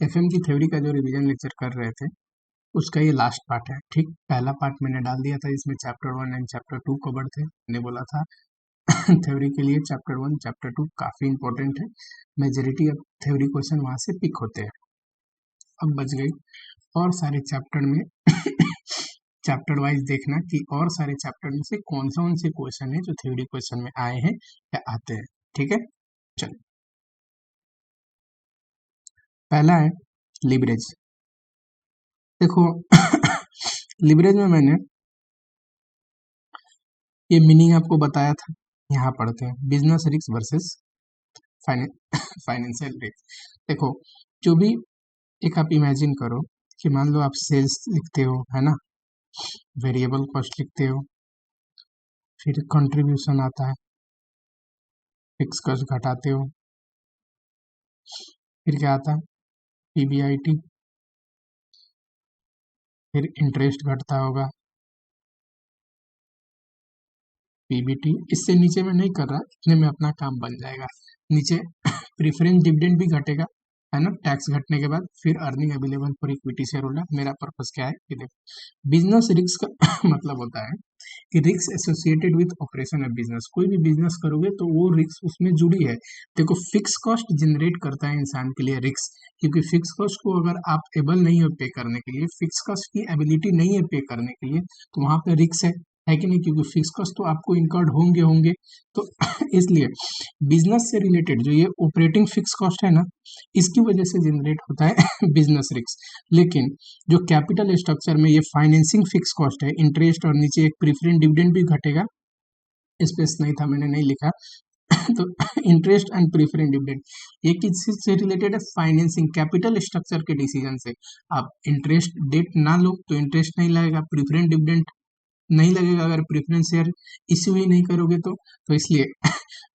FM की theory का जो रिवीजन लेक्चर कर रहे थे उसका ये लास्ट पार्ट है। ठीक, पहला पार्ट मैंने डाल दिया था, इसमें चैप्टर 1 एंड चैप्टर 2 कवर्ड थे। मैंने बोला था थ्योरी के लिए चैप्टर 1 चैप्टर 2 काफ़ी इंपॉर्टेंट है, मेजोरिटी ऑफ थ्योरी क्वेश्चन वहाँ से पिक होते हैं। अब बच गई और सारे चैप्टर में चैप्टर वाइज देखना कि और सारे चैप्टर में से कौन से क्वेश्चन है जो थ्योरी क्वेश्चन में आए हैं या आते हैं। ठीक है, चलो पहला है लिवरेज। देखो लिवरेज में मैंने ये मीनिंग आपको बताया था, यहाँ पढ़ते हैं business risk versus financial risk. देखो जो भी एक आप इमेजिन करो कि मान लो आप सेल्स लिखते हो, है ना, वेरिएबल कॉस्ट लिखते हो, फिर कंट्रीब्यूशन आता है, फिक्स कॉस्ट घटाते हो, फिर क्या आता है पीबीआईटी, फिर इंटरेस्ट घटता होगा पीबीटी। इससे नीचे में नहीं कर रहा, इतने में अपना काम बन जाएगा। नीचे प्रीफरेंस डिविडेंड भी घटेगा, है ना, टैक्स घटने के बाद, फिर earning available for equity share holder. मेरा पर्पस क्या है कि देखो बिजनेस रिस्क का मतलब होता है कि risk associated with operation of business. कोई भी बिजनेस करोगे तो वो रिस्क उसमें जुड़ी है। देखो फिक्स कॉस्ट जनरेट करता है इंसान के लिए रिस्क, क्योंकि फिक्स कॉस्ट को अगर आप एबल नहीं हो पे करने के लिए, फिक्स कॉस्ट की एबिलिटी नहीं है पे करने के लिए, तो वहां पे रिस्क है कि नहीं, क्योंकि फिक्स कॉस्ट तो आपको इनकर्ड होंगे। तो इसलिए बिजनेस से रिलेटेड जो ये ऑपरेटिंग फिक्स कॉस्ट है ना, इसकी वजह से जनरेट होता है बिजनेस रिस्क। लेकिन जो कैपिटल स्ट्रक्चर में ये फाइनेंसिंग फिक्स कॉस्ट है, इंटरेस्ट और नीचे एक प्रीफरेंस डिविडेंड भी घटेगा, स्पेस नहीं था मैंने नहीं लिखा तो इंटरेस्ट एंड प्रीफरेंस डिविडेंड ये किस चीज से रिलेटेड है, फाइनेंसिंग कैपिटल स्ट्रक्चर के डिसीजन से। आप इंटरेस्ट डेट ना लो तो इंटरेस्ट नहीं लगेगा, प्रीफरेंस डिविडेंड नहीं लगेगा अगर प्रेफरेंस शेयर इश्यू ही नहीं करोगे तो इसलिए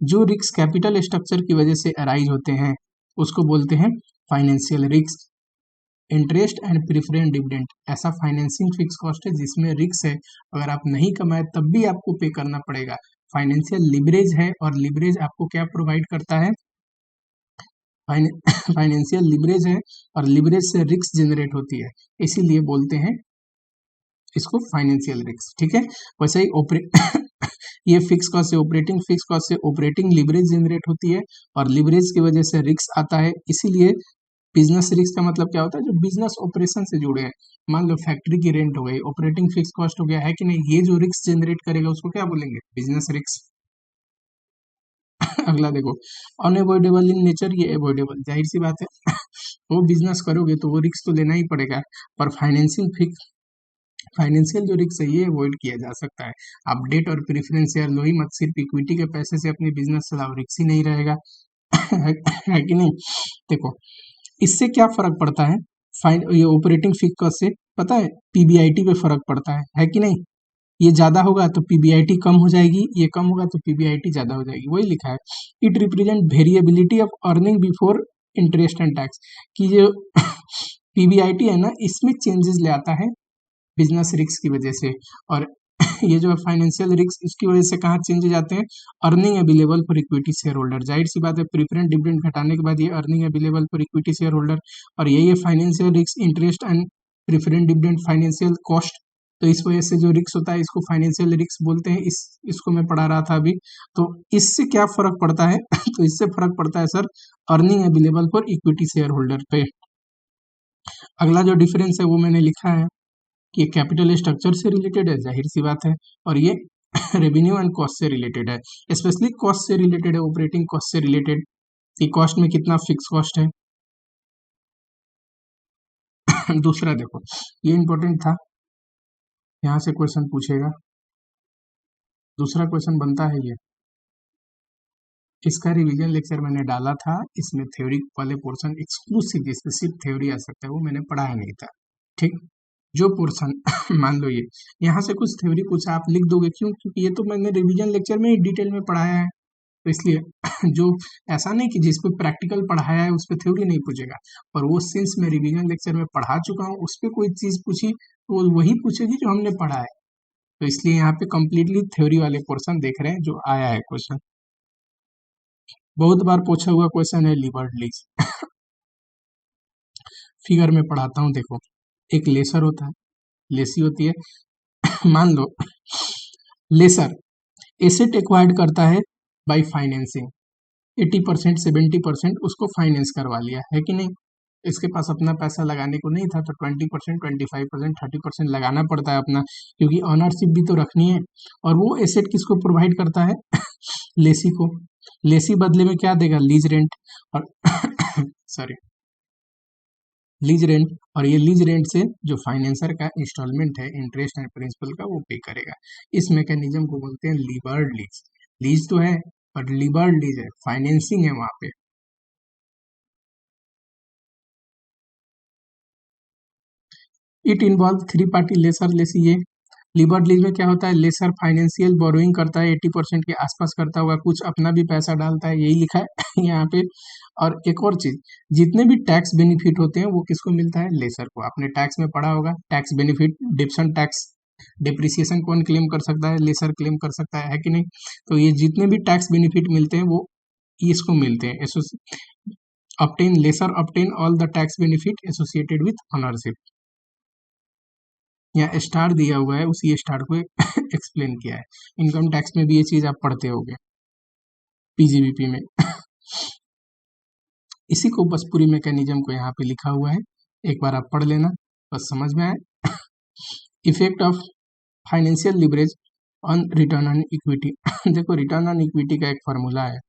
जो रिस्क कैपिटल स्ट्रक्चर की वजह से अराइज होते हैं उसको बोलते हैं financial risk. Interest and preference dividend ऐसा फाइनेंसिंग फिक्स कॉस्ट है जिसमें रिस्क है, अगर आप नहीं कमाए तब भी आपको पे करना पड़ेगा। फाइनेंशियल लिवरेज है, और लिवरेज आपको क्या प्रोवाइड करता है, फाइनेंशियल लिवरेज है, और लिवरेज से रिस्क जनरेट होती है, इसीलिए बोलते हैं इसको फाइनेंशियल रिस्क। ठीक है, वैसे ही ये फिक्स कॉस्ट से ऑपरेटिंग फिक्स कॉस्ट से ऑपरेटिंग लिवरेज जनरेट होती है, और लिवरेज की वजह से रिस्क आता है। इसीलिए बिजनेस रिस्क का मतलब क्या होता है, जो बिजनेस ऑपरेशन से जुड़े हैं। मान लो फैक्ट्री की रेंट हो गई, ऑपरेटिंग फिक्स कॉस्ट हो गया, है कि नहीं, ये जो रिस्क जनरेट करेगा उसको क्या बोलेंगे, बिजनेस रिस्क। अगला देखो अनएवॉइडेबल इन नेचर, ये एवॉइडेबल, जाहिर सी बात है वो बिजनेस करोगे तो वो रिस्क तो लेना ही पड़ेगा। पर फाइनेंशियल जो रिस्क है ये अवॉइड किया जा सकता है। आप डेट और प्रेफरेंस शेयर लो ही मत, सिर्फ इक्विटी के पैसे से अपनी बिजनेस चलाओ, रिस्क ही नहीं रहेगा है कि नहीं। देखो इससे क्या फर्क पड़ता है, फाइन ये ऑपरेटिंग फिक्स कॉस्ट से पता है पीबीआईटी पे फर्क पड़ता है कि नहीं। ये ज्यादा होगा तो पीबीआईटी कम हो जाएगी, ये कम होगा तो पीबीआईटी ज्यादा हो जाएगी, वही लिखा है। It represent variability of earning before interest and tax, कि जो पीबीआईटी है ना इसमें चेंजेस ले आता है बिजनेस रिस्क की वजह से। और ये जो है फाइनेंशियल रिस्क, इसकी वजह से कहाँ चेंजेस आते हैं, earning available for equity share holder. जाहिर सी बात है प्रेफरेंस डिविडेंड घटाने के बाद ये earning available for equity share holder, और यही है financial risk, interest and preference dividend financial cost. तो इस वजह से जो रिस्क होता है इसको फाइनेंशियल रिस्क बोलते हैं। इसको मैं पढ़ा रहा था अभी। तो इससे क्या फर्क पड़ता है तो इससे फर्क पड़ता है sir earning available for equity share holder पे। अगला जो डिफरेंस है वो मैंने लिखा है कि ये कैपिटल स्ट्रक्चर से रिलेटेड है, जाहिर सी बात है, और ये रेवेन्यू एंड कॉस्ट से रिलेटेड है, स्पेशली कॉस्ट से रिलेटेड है, ऑपरेटिंग कॉस्ट से रिलेटेड, कि कॉस्ट में कितना फिक्स कॉस्ट है। दूसरा देखो ये इंपॉर्टेंट था, यहाँ से क्वेश्चन पूछेगा। दूसरा क्वेश्चन बनता है ये, इसका रिवीजन लेक्चर मैंने डाला था, इसमें थ्योरी वाले पोर्शन एक्सक्लूसिव जिसमें सिर्फ थ्योरी आ सकता है वो मैंने पढ़ाया नहीं था। ठीक, जो पोर्शन मान लो ये यहाँ से कुछ थ्योरी पूछा, आप लिख दोगे, क्यों, क्योंकि ये तो मैंने रिवीजन लेक्चर में ही डिटेल में पढ़ाया है, तो इसलिए जो ऐसा नहीं कि जिस पे प्रैक्टिकल पढ़ाया है उस पर थ्योरी नहीं पूछेगा, पर वो सिंस मैं रिवीजन लेक्चर में पढ़ा चुका हूँ उस पर कोई चीज़ पूछी तो वो वही पूछेगी जो हमने पढ़ा है। तो इसलिए यहाँ पे कंप्लीटली थ्योरी वाले पोर्शन देख रहे हैं जो आया है क्वेश्चन। बहुत बार पूछा हुआ क्वेश्चन है लिवर्ड लीज फिगर में पढ़ाता हूँ, देखो एक लेसर होता है, लेसी होती है। मान लो लेसर एसेट एक्वायर्ड करता है बाय फाइनेंसिंग, 80% 70% उसको फाइनेंस करवा लिया है कि नहीं। इसके पास अपना पैसा लगाने को नहीं था, तो 20% 25% 30% लगाना पड़ता है अपना, क्योंकि ऑनरशिप भी तो रखनी है। और वो एसेट किसको प्रोवाइड करता है? लेसी को। लेसी बदले में क्या देगा? Lease rent. और सॉरी, लीज रेंट। और ये लीज रेंट से जो फाइनेंसर का इंस्टॉलमेंट है, इंटरेस्ट एंड प्रिंसिपल का, वो पे करेगा। इस मैकेनिज्म को बोलते हैं लीवर्ड लीज। लीज तो है बट लीवर्ड लीज है, फाइनेंसिंग है वहां पे। It involve three party lessor lessee. ये लिबर्ड लीज में क्या होता है? लेसर फाइनेंशियल बोरोइंग करता है, 80% के आसपास करता होगा, कुछ अपना भी पैसा डालता है, यही लिखा है यहाँ पे। और एक और चीज, जितने भी टैक्स बेनिफिट होते हैं वो किसको मिलता है? लेसर को। आपने टैक्स में पढ़ा होगा, टैक्स बेनिफिट, डिप्शन टैक्स, डिप्रिसिएशन कौन क्लेम कर सकता है? लेसर क्लेम कर सकता है कि नहीं। तो ये जितने भी टैक्स बेनिफिट मिलते हैं वो इसको मिलते हैं। obtain lesser obtain all the tax benefit associated with ownership। यहाँ स्टार दिया हुआ है, उसी स्टार को एक्सप्लेन किया है। इनकम टैक्स में भी ये चीज आप पढ़ते होगे पीजीबीपी में। इसी को बस पूरी मैकेनिज्म को यहाँ पे लिखा हुआ है, एक बार आप पढ़ लेना, बस समझ में आए। Effect of financial leverage on return on equity. देखो रिटर्न ऑन इक्विटी का एक फॉर्मूला है।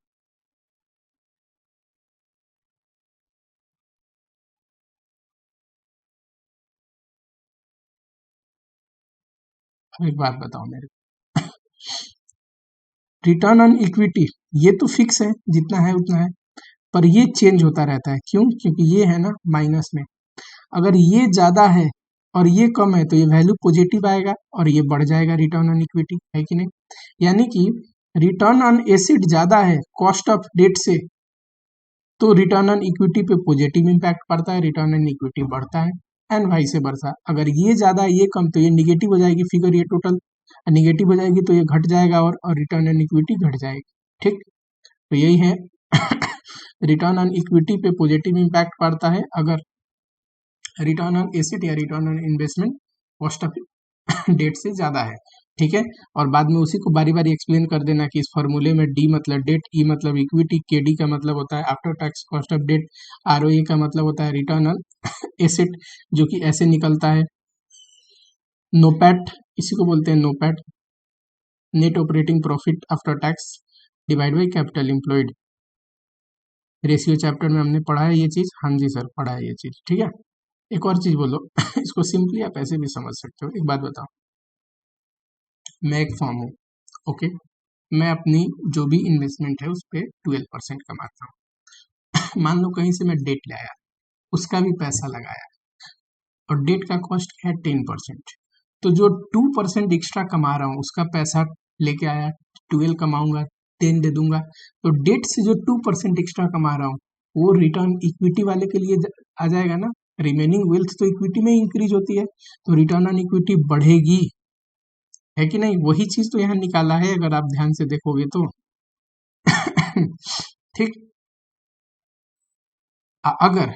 अब एक बात बताओ मेरे, रिटर्न ऑन इक्विटी ये तो फिक्स है, जितना है उतना है, पर ये चेंज होता रहता है। क्यों? क्योंकि ये है ना माइनस में। अगर ये ज्यादा है और ये कम है तो ये वैल्यू पॉजिटिव आएगा और ये बढ़ जाएगा, रिटर्न ऑन इक्विटी, है कि नहीं। यानी कि रिटर्न ऑन एसिड ज्यादा है कॉस्ट ऑफ डेट से, तो रिटर्न ऑन इक्विटी पे पॉजिटिव इंपैक्ट पड़ता है, रिटर्न ऑन इक्विटी बढ़ता है। एंड वाइस वर्सा, अगर ये ज्यादा ये कम तो ये निगेटिव हो जाएगी फिगर, ये टोटल निगेटिव हो जाएगी तो ये घट जाएगा और रिटर्न ऑन इक्विटी घट जाएगी। ठीक, तो यही है। रिटर्न ऑन इक्विटी पे पॉजिटिव इंपैक्ट पड़ता है अगर रिटर्न ऑन एसेट या return on investment cost of debt से ज्यादा है। ठीक है, और बाद में उसी को बारी बारी एक्सप्लेन कर देना कि इस फॉर्मूले में डी मतलब डेट, ई मतलब इक्विटी, के डी का मतलब होता है after tax cost of debt, R O A का मतलब होता है रिटर्न ऑन एसेट, जो कि ऐसे निकलता है नोपैट, इसी को बोलते हैं NOPAT, net operating profit after tax divide by capital employed. Ratio chapter में हमने पढ़ा है ये चीज। हाँ जी सर, पढ़ा है ये चीज। ठीक है, एक और चीज बोलो। इसको सिंपली आप ऐसे भी समझ सकते हो। एक बात बताओ, मैं एक फॉर्म हूँ, ओके, मैं अपनी जो भी इन्वेस्टमेंट है उस पर 12% कमाता हूँ। मान लो कहीं से मैं डेट लाया, उसका भी पैसा लगाया, और डेट का कॉस्ट है 10%, तो जो 2% एक्स्ट्रा कमा रहा हूँ उसका पैसा लेके आया, 12 कमाऊंगा, 10 दे दूंगा, तो डेट से जो 2% एक्स्ट्रा कमा रहा हूँ वो रिटर्न इक्विटी वाले के लिए आ जाएगा ना। रिमेनिंग वेल्थ तो इक्विटी में इंक्रीज होती है, तो रिटर्न ऑन इक्विटी बढ़ेगी, है कि नहीं। वही चीज तो यहाँ निकाला है अगर आप ध्यान से देखोगे तो। ठीक, अगर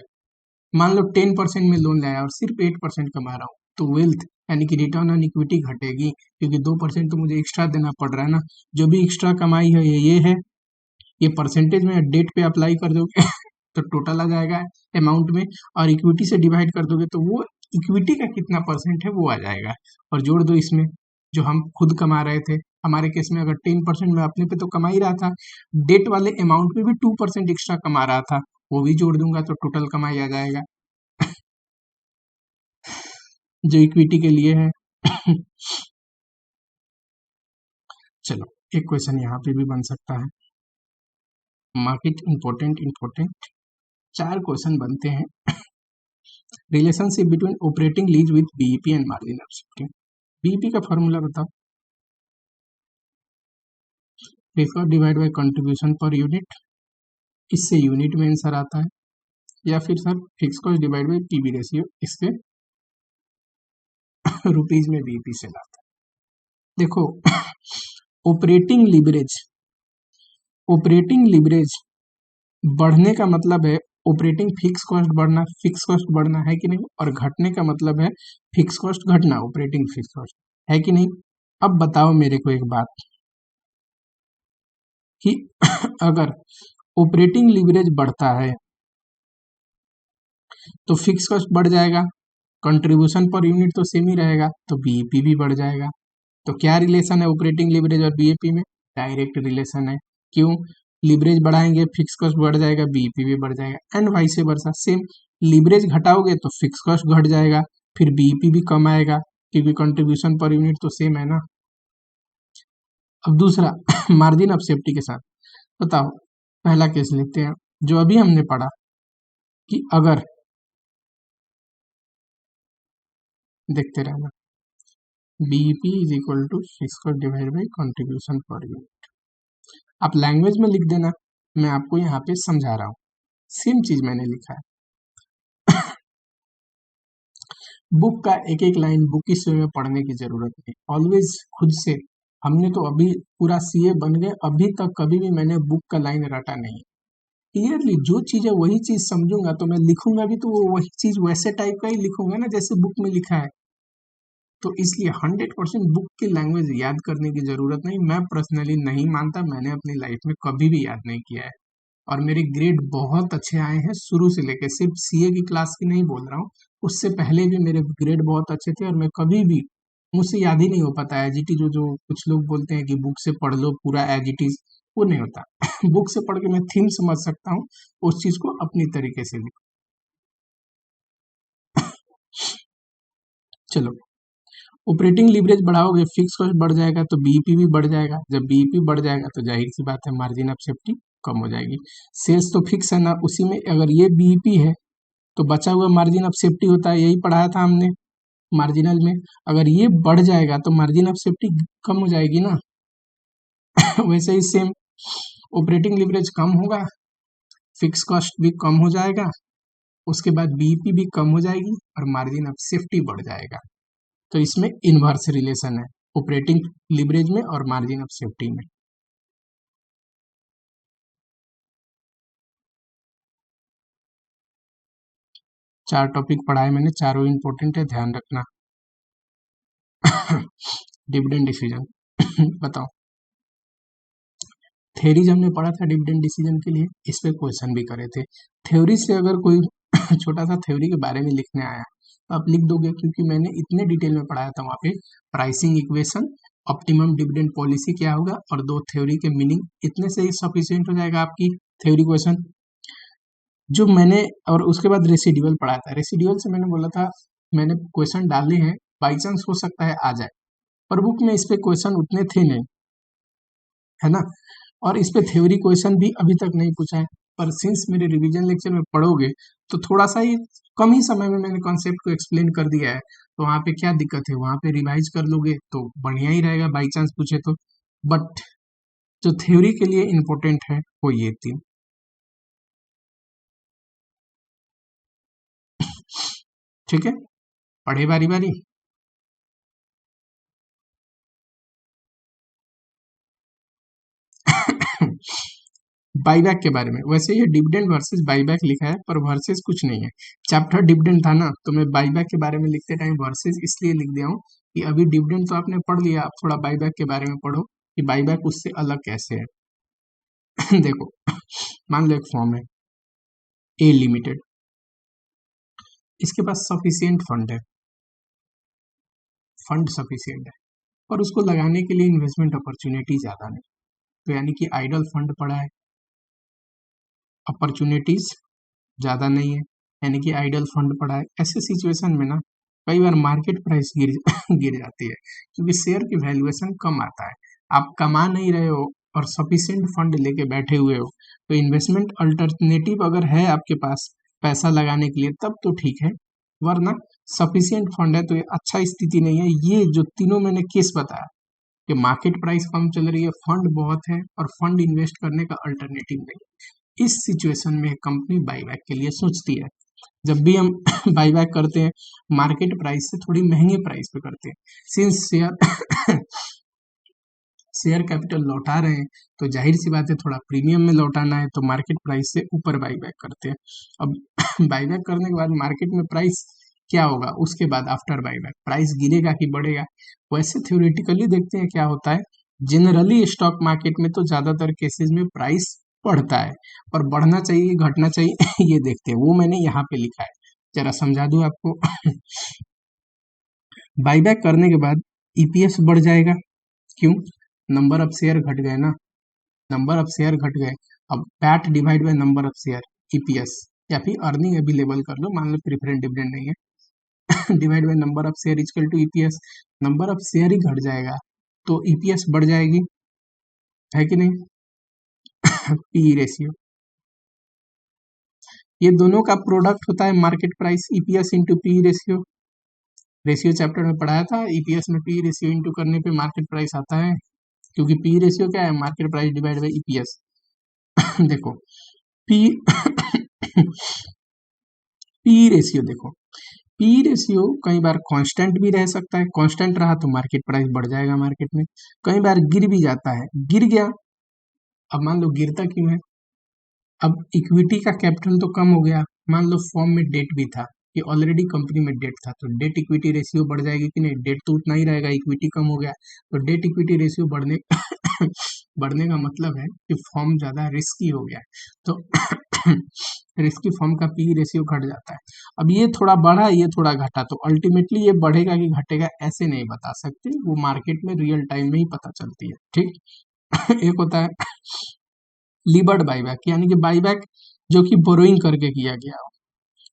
मान लो 10% में लोन लाया और सिर्फ 8% कमा रहा हूँ, तो वेल्थ यानी कि रिटर्न ऑन इक्विटी घटेगी, क्योंकि 2% तो मुझे एक्स्ट्रा देना पड़ रहा है ना। जो भी एक्स्ट्रा कमाई है ये है, ये परसेंटेज में डेट पे अप्लाई कर दोगे तो टोटल आ जाएगा अमाउंट में, और इक्विटी से डिवाइड कर दोगे तो वो इक्विटी का कितना परसेंट है वो आ जाएगा, और जोड़ दो इसमें जो हम खुद कमा रहे थे। हमारे केस में अगर 10% में अपने पे तो कमा ही रहा था, डेट वाले अमाउंट में भी 2% एक्स्ट्रा कमा रहा था, वो भी जोड़ दूंगा तो टोटल कमाई आ जाएगा जो इक्विटी के लिए है। चलो एक क्वेश्चन यहाँ पे भी बन सकता है, मार्केट इंपोर्टेंट इंपोर्टेंट 4 क्वेश्चन बनते हैं। Relationship between operating lease with BEP and margin of safety. BEP का फॉर्मूला बताओ। Fix cost divide by contribution per unit, इससे यूनिट में आंसर आता है, या फिर sir fix cost divide by PV ratio, इससे रुपीज में बीईपी से लाता है। देखो ऑपरेटिंग लिवरेज, ऑपरेटिंग लिवरेज बढ़ने का मतलब है ऑपरेटिंग फिक्स कॉस्ट बढ़ना है कि नहीं, और घटने का मतलब है फिक्स कॉस्ट घटना, ऑपरेटिंग फिक्स कॉस्ट है कि नहीं। अब बताओ मेरे को एक बात कि अगर ऑपरेटिंग लीवरेज बढ़ता है तो फिक्स कॉस्ट बढ़ जाएगा, कंट्रीब्यूशन पर यूनिट तो सेम ही रहेगा, तो बीईपी भी बढ़ जाएगा। तो क्या रिलेशन है ऑपरेटिंग लीवरेज और बीईपी में? डायरेक्ट रिलेशन है। क्यों? लीवरेज बढ़ाएंगे फिक्स कॉस्ट बढ़ जाएगा, बीईपी भी बढ़ जाएगा, and vice versa same. Leverage घटाओगे तो फिक्स कॉस्ट घट जाएगा, फिर बीईपी भी कम आएगा, क्योंकि कंट्रीब्यूशन पर यूनिट तो सेम है ना। अब दूसरा मार्जिन ऑफ सेफ्टी के साथ बताओ, पहला केस लेते हैं जो अभी हमने पढ़ा कि अगर, देखते रहना, BEP is equal to fix cost divide by contribution per unit. आप लैंग्वेज में लिख देना, मैं आपको यहाँ पे समझा रहा हूँ, सेम चीज मैंने लिखा है। बुक का एक एक लाइन बुक की में पढ़ने की जरूरत नहीं, ऑलवेज खुद से। हमने तो अभी पूरा सीए बन गए, अभी तक कभी भी मैंने बुक का लाइन रटा नहीं। क्लियरली जो चीज है वही चीज समझूंगा, तो मैं लिखूंगा भी तो वो वही चीज वैसे टाइप का ही लिखूंगा ना जैसे बुक में लिखा है। तो इसलिए 100% बुक की लैंग्वेज याद करने की जरूरत नहीं। मैं पर्सनली नहीं मानता, मैंने अपनी लाइफ में कभी भी याद नहीं किया है, और मेरे ग्रेड बहुत अच्छे आए हैं शुरू से लेके, सिर्फ सीए की क्लास की नहीं बोल रहा हूँ, उससे पहले भी मेरे ग्रेड बहुत अच्छे थे, और मैं कभी भी, मुझसे याद ही नहीं हो पाता एज इट इज। जो कुछ लोग बोलते हैं कि बुक से पढ़ लो पूरा एज इट इज, वो नहीं होता। बुक से पढ़ के मैं थीम समझ सकता हूँ, उस चीज को अपनी तरीके से लिख। चलो, ऑपरेटिंग लीवरेज बढ़ाओगे फिक्स कॉस्ट बढ़ जाएगा, तो बीईपी भी बढ़ जाएगा, जब बीईपी बढ़ जाएगा तो जाहिर सी बात है मार्जिन ऑफ सेफ्टी कम हो जाएगी। सेल्स तो फिक्स है ना, उसी में अगर ये बीईपी है तो बचा हुआ मार्जिन ऑफ सेफ्टी होता है, यही पढ़ाया था हमने मार्जिनल में। अगर ये बढ़ जाएगा तो मार्जिन ऑफ सेफ्टी कम हो जाएगी ना। वैसे ही सेम, ऑपरेटिंग लीवरेज कम होगा, फिक्स कॉस्ट भी कम हो जाएगा, उसके बाद बीईपी भी कम हो जाएगी, और मार्जिन ऑफ सेफ्टी बढ़ जाएगा। तो इसमें इनवर्स रिलेशन है ऑपरेटिंग लीवरेज में और मार्जिन ऑफ सेफ्टी में। चार टॉपिक पढ़ाए मैंने, चारों इंपॉर्टेंट है, ध्यान रखना। डिविडेंड डिसीजन बताओ, थ्योरीज हमने पढ़ा था डिविडेंड डिसीजन के लिए, इस पे क्वेश्चन भी करे थे। थ्योरी से अगर कोई छोटा सा थ्योरी के बारे में लिखने आया तो आप लिख दोगे, क्योंकि मैंने इतने डिटेल में पढ़ाया था वहाँ पे। Pricing equation, optimum dividend policy क्या होगा, और दो थ्योरी के मीनिंग, इतने से ही सफिशिएंट हो जाएगा आपकी थ्योरी क्वेश्चन जो मैंने। और उसके बाद रेसिडुअल पढ़ाया था, रेसिडुअल से मैंने बोला था मैंने क्वेश्चन डाले हैं, बाई चांस हो सकता है आ जाए, पर बुक में इस पे क्वेश्चन उतने थे नहीं, है ना। और इस पे थ्योरी क्वेश्चन भी अभी तक नहीं पूछा है, पर सिंस मेरे रिवीजन लेक्चर में पढ़ोगे तो थोड़ा सा ही कम ही समय में मैंने कॉन्सेप्ट को एक्सप्लेन कर दिया है, तो वहाँ पे क्या दिक्कत है, वहाँ पे रिवाइज कर लोगे तो बढ़िया ही रहेगा बाई चांस पूछे तो। बट जो थ्योरी के लिए इम्पोर्टेंट है वो ये तीन। ठीक है, पढ़े बारी बारी। बाईबैक के बारे में, वैसे ये डिविडेंड वर्सेस बाईबैक लिखा है, पर वर्सेस कुछ नहीं है, चैप्टर डिविडेंड था ना, तो मैं बाईबैक के बारे में लिखते टाइम वर्सेस इसलिए लिख दिया हूँ कि अभी डिविडेंड तो आपने पढ़ लिया, आप थोड़ा बाईबैक के बारे में पढ़ो कि बाईबैक उससे अलग कैसे है। देखो, मान लो एक फॉर्म है ए लिमिटेड, इसके पास सफिशियंट फंड है, फंड सफिशियंट है, पर उसको लगाने के लिए इन्वेस्टमेंट अपॉर्चुनिटी ज्यादा नहीं, तो यानी कि आइडल फंड पड़ा है, अपॉर्चुनिटीज ज़्यादा नहीं है, यानी कि आइडल फंड पड़ा है। ऐसे सिचुएशन में ना कई बार मार्केट प्राइस गिर गिर जाती है, क्योंकि शेयर की वैल्यूएशन कम आता है, आप कमा नहीं रहे हो और सफिशिएंट फंड लेके बैठे हुए हो, तो इन्वेस्टमेंट अल्टरनेटिव अगर है आपके पास पैसा लगाने के लिए तब तो ठीक है, वरना सफिशिएंट फंड है तो ये अच्छा स्थिति नहीं है। ये जो तीनों मैंने केस बताया कि मार्केट प्राइस कम चल रही है, फंड बहुत है, और फंड इन्वेस्ट करने का अल्टरनेटिव नहीं, इस सिचुएशन में कंपनी बाईबैक के लिए सोचती है। जब भी हम बाईबैक करते हैं मार्केट प्राइस से थोड़ी महंगे प्राइस पे करते हैं, सिंस शेयर शेयर कैपिटल लौटा रहे हैं तो जाहिर सी बात है थोड़ा प्रीमियम में लौटाना है, तो मार्केट प्राइस से ऊपर बाईबैक करते हैं। अब बाईबैक करने के बाद मार्केट में प्राइस क्या होगा, उसके बाद आफ्टर बाईबैक प्राइस गिरेगा कि बढ़ेगा। वैसे थ्योरेटिकली देखते हैं क्या होता है, जनरली स्टॉक मार्केट में तो ज्यादातर केसेस में प्राइस बढ़ता है, और बढ़ना चाहिए घटना चाहिए ये देखते हैं, वो मैंने यहाँ पे लिखा है, जरा समझा दूं आपको। बाईबैक करने के बाद ईपीएस बढ़ जाएगा, क्यों, नंबर ऑफ शेयर घट गए ना, नंबर ऑफ शेयर घट गए। अब PAT divide by number of share, EPS, या फिर अर्निंग अवेलेबल कर लो, मान लो प्रेफरेंट डिविडेंड नहीं है, divide by number of share equal to EPS, number of share ही घट जाएगा तो ईपीएस बढ़ जाएगी, है कि नहीं। पी रेशियो, ये दोनों का प्रोडक्ट होता है market price, EPS into P ratio. Ratio chapter में पढ़ाया था, ईपीएस में पी रेशियो इंटू करने पे मार्केट प्राइस आता है, क्योंकि पी रेशियो क्या है, market price divide by EPS. देखो पी पी रेशियो, देखो पी रेशियो कई बार कांस्टेंट भी रह सकता है, कांस्टेंट रहा तो मार्केट प्राइस बढ़ जाएगा मार्केट में, कई बार गिर भी जाता है, गिर गया, अब मान लो गिरता क्यों है, अब इक्विटी का कैपिटल तो कम हो गया, मान लो फॉर्म में डेट भी था, ये ऑलरेडी कंपनी में डेट था, तो डेट इक्विटी रेशियो बढ़ जाएगी कि नहीं, डेट तो उतना ही रहेगा, इक्विटी कम हो गया, तो डेट इक्विटी रेशियो बढ़ने बढ़ने का मतलब है कि फॉर्म ज्यादा रिस्की हो गया है, तो रिस्की फॉर्म का पी रेशियो घट जाता है। अब ये थोड़ा बढ़ा, ये थोड़ा घटा, तो अल्टीमेटली ये बढ़ेगा कि घटेगा ऐसे नहीं बता सकते, वो मार्केट में रियल टाइम में ही पता चलती है, ठीक। एक होता है लीवर्ड बाईबैक, यानी कि बाईबैक जो कि बोरोइंग करके किया गया हो,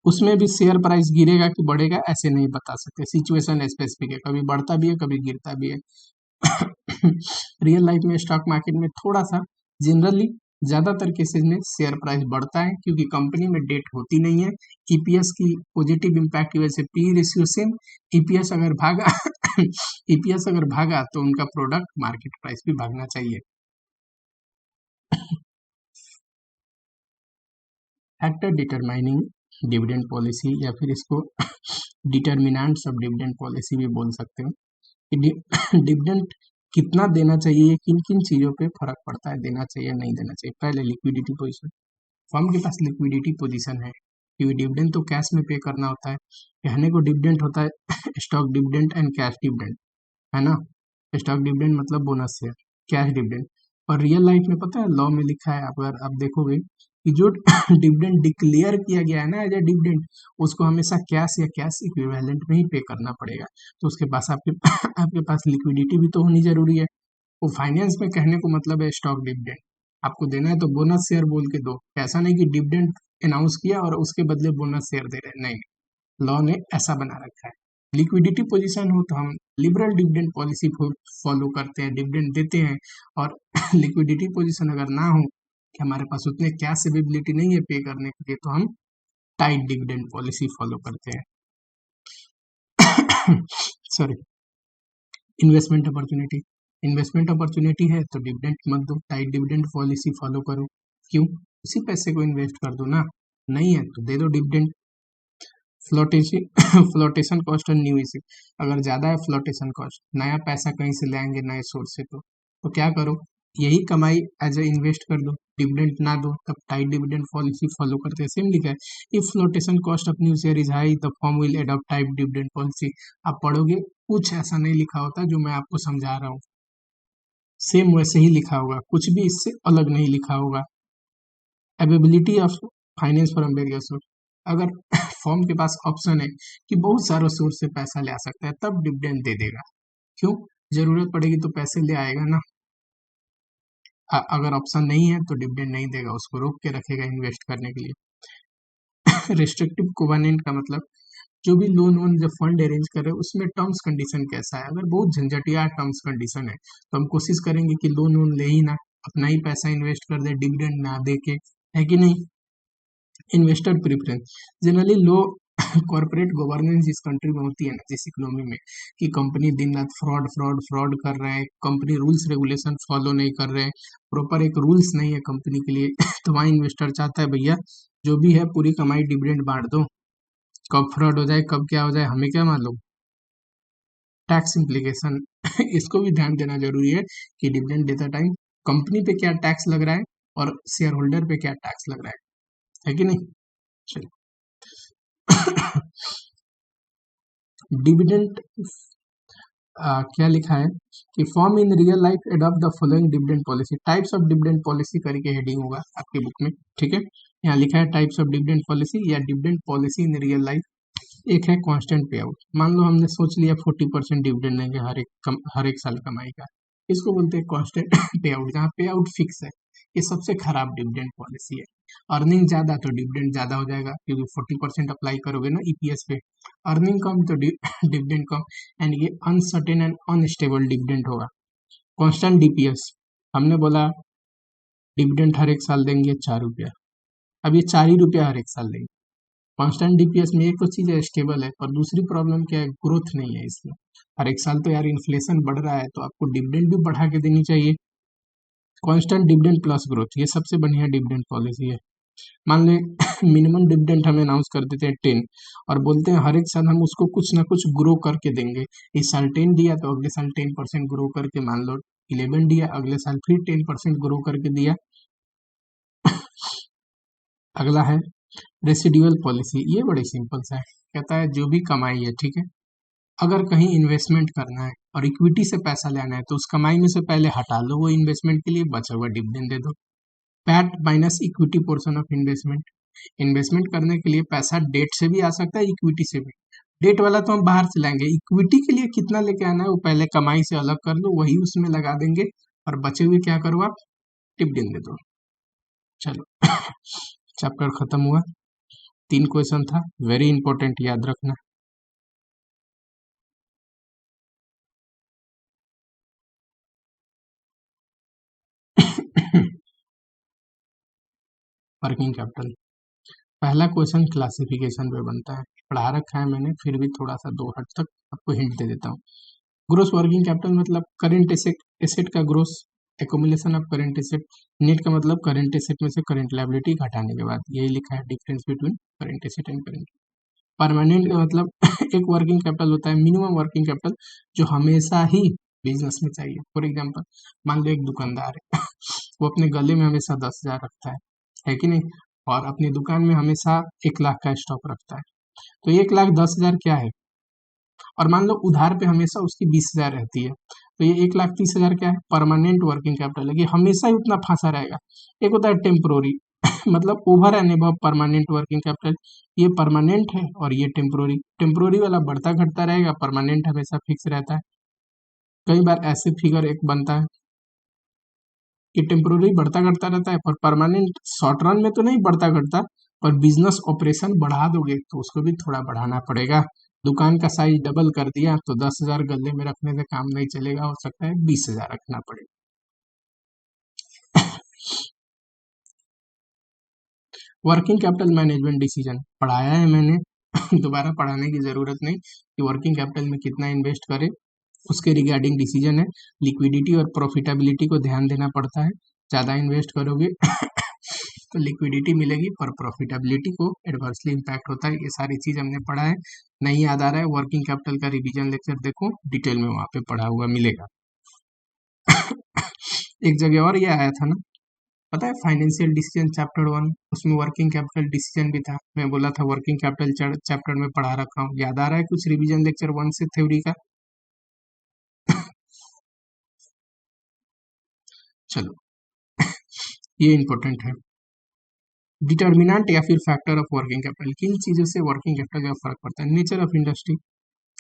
उसमें भी शेयर प्राइस गिरेगा कि बढ़ेगा ऐसे नहीं बता सकते, सिचुएशन स्पेसिफिक है, कभी बढ़ता भी है कभी गिरता भी है। रियल लाइफ में स्टॉक मार्केट में थोड़ा सा जनरली ज्यादातर केसेस में शेयर प्राइस बढ़ता है, क्योंकि कंपनी में डेट होती नहीं है, ईपीएस की पॉजिटिव इंपैक्ट की वजह से पी रेशियो सेम, ईपीएस अगर भागा ईपीएस अगर भागा तो उनका प्रोडक्ट मार्केट प्राइस भी भागना चाहिए। फैक्टर डिटरमाइनिंग डिविडेंड पॉलिसी, या फिर इसको डिटर्मिनेंट्स ऑफ डिविडेंड पॉलिसी भी बोल सकते हो, कि डिविडेंड कितना देना चाहिए, किन किन चीज़ों पे फर्क पड़ता है, देना चाहिए नहीं देना चाहिए। पहले लिक्विडिटी पोजीशन, फर्म के पास लिक्विडिटी पोजीशन है, क्योंकि डिविडेंड तो कैश में पे करना होता है, कहने को डिविडेंड होता है stock dividend and cash dividend, है ना, स्टॉक डिविडेंड मतलब बोनस शेयर, कैश डिविडेंड। और रियल लाइफ में पता है लॉ में लिखा है, अगर आप देखोगे कि जो डिविडेंड डिक्लेयर किया गया है ना एज ए डिविडेंड, उसको हमेशा कैश या कैश इक्विवेलेंट में ही पे करना पड़ेगा, तो उसके पास आपके आपके पास लिक्विडिटी भी तो होनी जरूरी है। वो फाइनेंस में कहने को मतलब है स्टॉक डिविडेंड, आपको देना है तो बोनस शेयर बोल के दो, ऐसा नहीं कि डिविडेंड अनाउंस किया और उसके बदले बोनस शेयर दे रहे हैं, नहीं, लॉ ने ऐसा बना रखा है। लिक्विडिटी पोजीशन हो तो हम लिबरल डिविडेंड पॉलिसी फॉलो करते हैं, डिविडेंड देते हैं, और लिक्विडिटी पोजीशन अगर ना हो कि हमारे पास उतने कैश अवेलेबिलिटी नहीं है पे करने के लिए, तो हम टाइट डिविडेंड पॉलिसी फॉलो करते हैं। Sorry, investment opportunity, investment opportunity है तो डिविडेंड मत दो, टाइट डिविडेंड पॉलिसी फॉलो करो, क्यों, उसी पैसे को इन्वेस्ट कर दो ना, नहीं है तो दे दो डिविडेंड। फ्लोटेशन फ्लोटेशन कॉस्ट और न्यू इश्यू, अगर ज़्यादा है फ्लोटेशन कॉस्ट, नया पैसा कहीं से लाएंगे नए सोर्स से, तो क्या करो, यही कमाई एज ए इन्वेस्ट कर दो, डिविडेंड ना दो, तब टाइट डिविडेंड पॉलिसी फॉलो करते हैं। सेम लिखा है, if flotation cost of new share is high the firm will adopt tight dividend policy. आप पढ़ोगे कुछ ऐसा नहीं लिखा होता जो मैं आपको समझा रहा हूँ, सेम वैसे ही लिखा होगा, कुछ भी इससे अलग नहीं लिखा होगा। Availability of finance from various source, अगर फर्म के पास ऑप्शन है कि बहुत सारे सोर्स से पैसा ले आ सकता है, तब डिविडेंड दे देगा, क्यों, जरूरत पड़ेगी तो पैसे ले आएगा ना। अगर ऑप्शन नहीं है तो डिविडेंड नहीं देगा, उसको रोक के रखेगा इन्वेस्ट करने के लिए। रिस्ट्रिक्टिव कोवेनेंट का मतलब जो भी लोन वोन जब फंड अरेंज करे उसमें टर्म्स कंडीशन कैसा है, अगर बहुत झंझटिया टर्म्स कंडीशन है तो हम कोशिश करेंगे कि लोन वोन ले ही ना, अपना ही पैसा इन्वेस्ट कर दे डिविडेंड ना दे के, है कि नहीं। इन्वेस्टर प्रेफरेंस, जनरली लो कॉर्पोरेट गवर्नेंस जिस कंट्री में होती है ना, जिस इकोनॉमी में, कि कंपनी दिन रात फ्रॉड फ्रॉड फ्रॉड कर रहे हैं, कंपनी रूल्स रेगुलेशन फॉलो नहीं कर रहे हैं, प्रॉपर एक रूल्स नहीं है कंपनी के लिए, तो वहाँ इन्वेस्टर चाहता है भैया जो भी है पूरी कमाई डिविडेंड बांट दो, कब फ्रॉड हो जाए कब क्या हो जाए हमें क्या मालूम। टैक्स इम्प्लीकेशन इसको भी ध्यान देना जरूरी है कि डिविडेंड देते टाइम कंपनी पे क्या टैक्स लग रहा है और शेयर होल्डर पे क्या टैक्स लग रहा है कि नहीं। चलिए डिविडेंड क्या लिखा है कि form in real life adopt the following dividend policy, types of dividend policy करके हेडिंग होगा आपके बुक में, ठीक है। यहाँ लिखा है टाइप्स ऑफ डिविडेंड पॉलिसी या dividend policy in real life. एक है कांस्टेंट पे आउट, मान लो हमने सोच लिया 40% डिविडेंड देंगे हर एक साल कमाई का, इसको बोलते हैं कांस्टेंट पे आउट, जहाँ पे आउट फिक्स है। ये सबसे खराब डिविडेंड पॉलिसी है। अर्निंग ज्यादा तो डिविडेंड ज्यादा हो जाएगा, क्योंकि 40% अप्लाई करोगे ना ईपीएस पे। अर्निंग कम तो डिविडेंड कम, एंड ये अनसर्टेन एंड अनस्टेबल डिविडेंड होगा। कांस्टेंट डीपीएस, हमने बोला डिविडेंड हर एक साल देंगे 4 रुपया, अब ये 4 ही रुपया हर एक साल देंगे। कांस्टेंट डीपीएस में एक तो चीज है स्टेबल है, और दूसरी प्रॉब्लम क्या है, ग्रोथ नहीं है इसमें। हर एक साल तो यार इन्फ्लेशन बढ़ रहा है, तो आपको डिविडेंड भी बढ़ा के देनी चाहिए। कांस्टेंट डिविडेंड प्लस ग्रोथ, ये सबसे बढ़िया डिविडेंड पॉलिसी है। मान ले मिनिमम डिविडेंड हम अनाउंस कर देते हैं 10, और बोलते हैं हर एक साल हम उसको कुछ ना कुछ ग्रो करके देंगे। इस साल 10 दिया तो अगले साल 10% ग्रो करके मान लो 11 दिया, अगले साल फिर 10% ग्रो करके दिया। अगला है रेसिडुअल पॉलिसी, ये बड़ी सिंपल सा है। कहता है जो भी कमाई है, ठीक है, अगर कहीं इन्वेस्टमेंट करना है और इक्विटी से पैसा लेना है, तो उस कमाई में से पहले हटा लो वो इन्वेस्टमेंट के लिए, बचा हुआ डिविडेंड दे दो। PAT minus equity portion of investment, investment करने के लिए पैसा डेट से भी आ सकता है, इक्विटी से भी। डेट वाला तो हम बाहर से लाएंगे, इक्विटी के लिए कितना लेके आना है वो पहले कमाई से अलग कर लो, वही उसमें लगा देंगे, और बचे हुए क्या करो आप, डिविडेंड दे दो। चलो चैप्टर खत्म हुआ, 3 क्वेश्चन था, वेरी इंपॉर्टेंट, याद रखना। वर्किंग कैपिटल, पहला क्वेश्चन क्लासिफिकेशन पे बनता है, पढ़ा रखा है मैंने, फिर भी थोड़ा सा 2 हद तक आपको हिंट दे देता हूँ। ग्रोस वर्किंग कैपिटल मतलब करंट एसेट, एसेट का gross, accumulation of current asset. Net का मतलब करंट एसेट में से करंट लायबिलिटी घटाने के बाद, यही लिखा है difference between current asset and current. Permanent का मतलब एक वर्किंग कैपिटल होता है मिनिमम वर्किंग कैपिटल, जो हमेशा ही बिजनेस में चाहिए। फॉर एग्जाम्पल मान लो एक दुकानदार है वो अपने गले में हमेशा 10,000 रखता है कि नहीं, और अपनी दुकान में हमेशा 1 लाख का स्टॉक रखता है, तो 1,10,000 क्या है, और मान लो उधार पे हमेशा उसकी 20,000 रहती है, तो ये 1,30,000 क्या है, परमानेंट वर्किंग कैपिटल है, ये हमेशा ही उतना फंसा रहेगा। एक होता है टेम्पोररी मतलब over and above permanent working capital, ये परमानेंट है और ये टेम्पोररी, टेम्पोररी वाला बढ़ता घटता रहेगा, परमानेंट हमेशा फिक्स रहता है। कई बार ऐसे फिगर एक बनता है कि टेम्पोररी बढ़ता घटता रहता है, पर परमानेंट शॉर्ट रन में तो नहीं बढ़ता घटता, पर बिजनेस ऑपरेशन बढ़ा दोगे तो उसको भी थोड़ा बढ़ाना पड़ेगा। दुकान का साइज डबल कर दिया तो 10,000 गले में रखने से काम नहीं चलेगा, हो सकता है 20,000 रखना पड़ेगा। वर्किंग कैपिटल मैनेजमेंट डिसीजन पढ़ाया है मैंने दोबारा पढ़ाने की जरूरत नहीं, कि वर्किंग कैपिटल में कितना इन्वेस्ट करें उसके रिगार्डिंग डिसीजन है। लिक्विडिटी और प्रॉफिटेबिलिटी को ध्यान देना पड़ता है, ज़्यादा इन्वेस्ट करोगे तो लिक्विडिटी मिलेगी, पर प्रॉफिटेबिलिटी को एडवर्सली इम्पैक्ट होता है। ये सारी चीज़ हमने पढ़ा है, नहीं याद आ रहा है वर्किंग कैपिटल का रिवीजन लेक्चर देखो, डिटेल में वहाँ पे पढ़ा हुआ मिलेगा। एक जगह और ये आया था ना, पता है फाइनेंशियल डिसीजन चैप्टर 1, उसमें वर्किंग कैपिटल डिसीजन भी था, मैं बोला था वर्किंग कैपिटल चैप्टर में पढ़ा रखा हूँ, याद आ रहा है कुछ रिवीजन लेक्चर 1 से थ्योरी का। चलो ये इंपॉर्टेंट है, डिटर्मिनेंट या फिर फैक्टर ऑफ वर्किंग कैपिटल, किन चीज़ों से वर्किंग कैपिटल का फर्क पड़ता है। नेचर ऑफ इंडस्ट्री,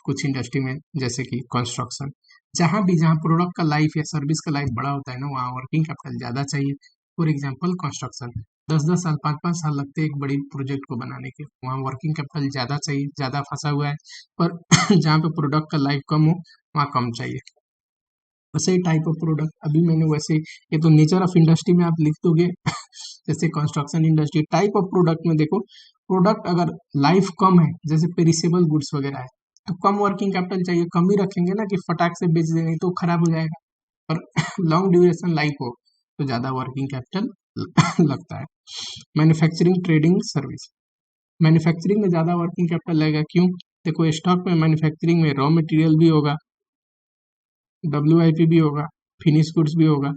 कुछ इंडस्ट्री में जैसे कि कंस्ट्रक्शन, जहाँ प्रोडक्ट का लाइफ या सर्विस का लाइफ बड़ा होता है ना, वहाँ वर्किंग कैपिटल ज़्यादा चाहिए। फॉर एग्जाम्पल कंस्ट्रक्शन 10-10 साल 5-5 साल लगते हैं एक बड़ी प्रोजेक्ट को बनाने के, वहाँ वर्किंग कैपिटल ज़्यादा चाहिए, ज़्यादा फंसा हुआ है। पर जहाँ पे प्रोडक्ट का लाइफ कम हो वहाँ कम चाहिए। वैसे ही टाइप ऑफ प्रोडक्ट अभी मैंने वैसे, ये तो नेचर ऑफ इंडस्ट्री में आप लिख दोगे जैसे construction industry, type of product में देखो, प्रोडक्ट अगर लाइफ कम है जैसे पेरिसेबल गुड्स वगैरह है, तो कम वर्किंग कैपिटल चाहिए, कम ही रखेंगे ना कि फटाक से बेच देंगे तो खराब हो जाएगा। पर लॉन्ग ड्यूरेशन लाइफ हो तो ज़्यादा वर्किंग कैपिटल लगता है। मैन्युफैक्चरिंग ट्रेडिंग सर्विस, मैन्युफैक्चरिंग में ज़्यादा वर्किंग कैपिटल लगेगा, क्यों, देखो स्टॉक में मैन्युफैक्चरिंग में रॉ मटेरियल भी होगा, WIP भी होगा, फिनिश गुड्स भी होगा।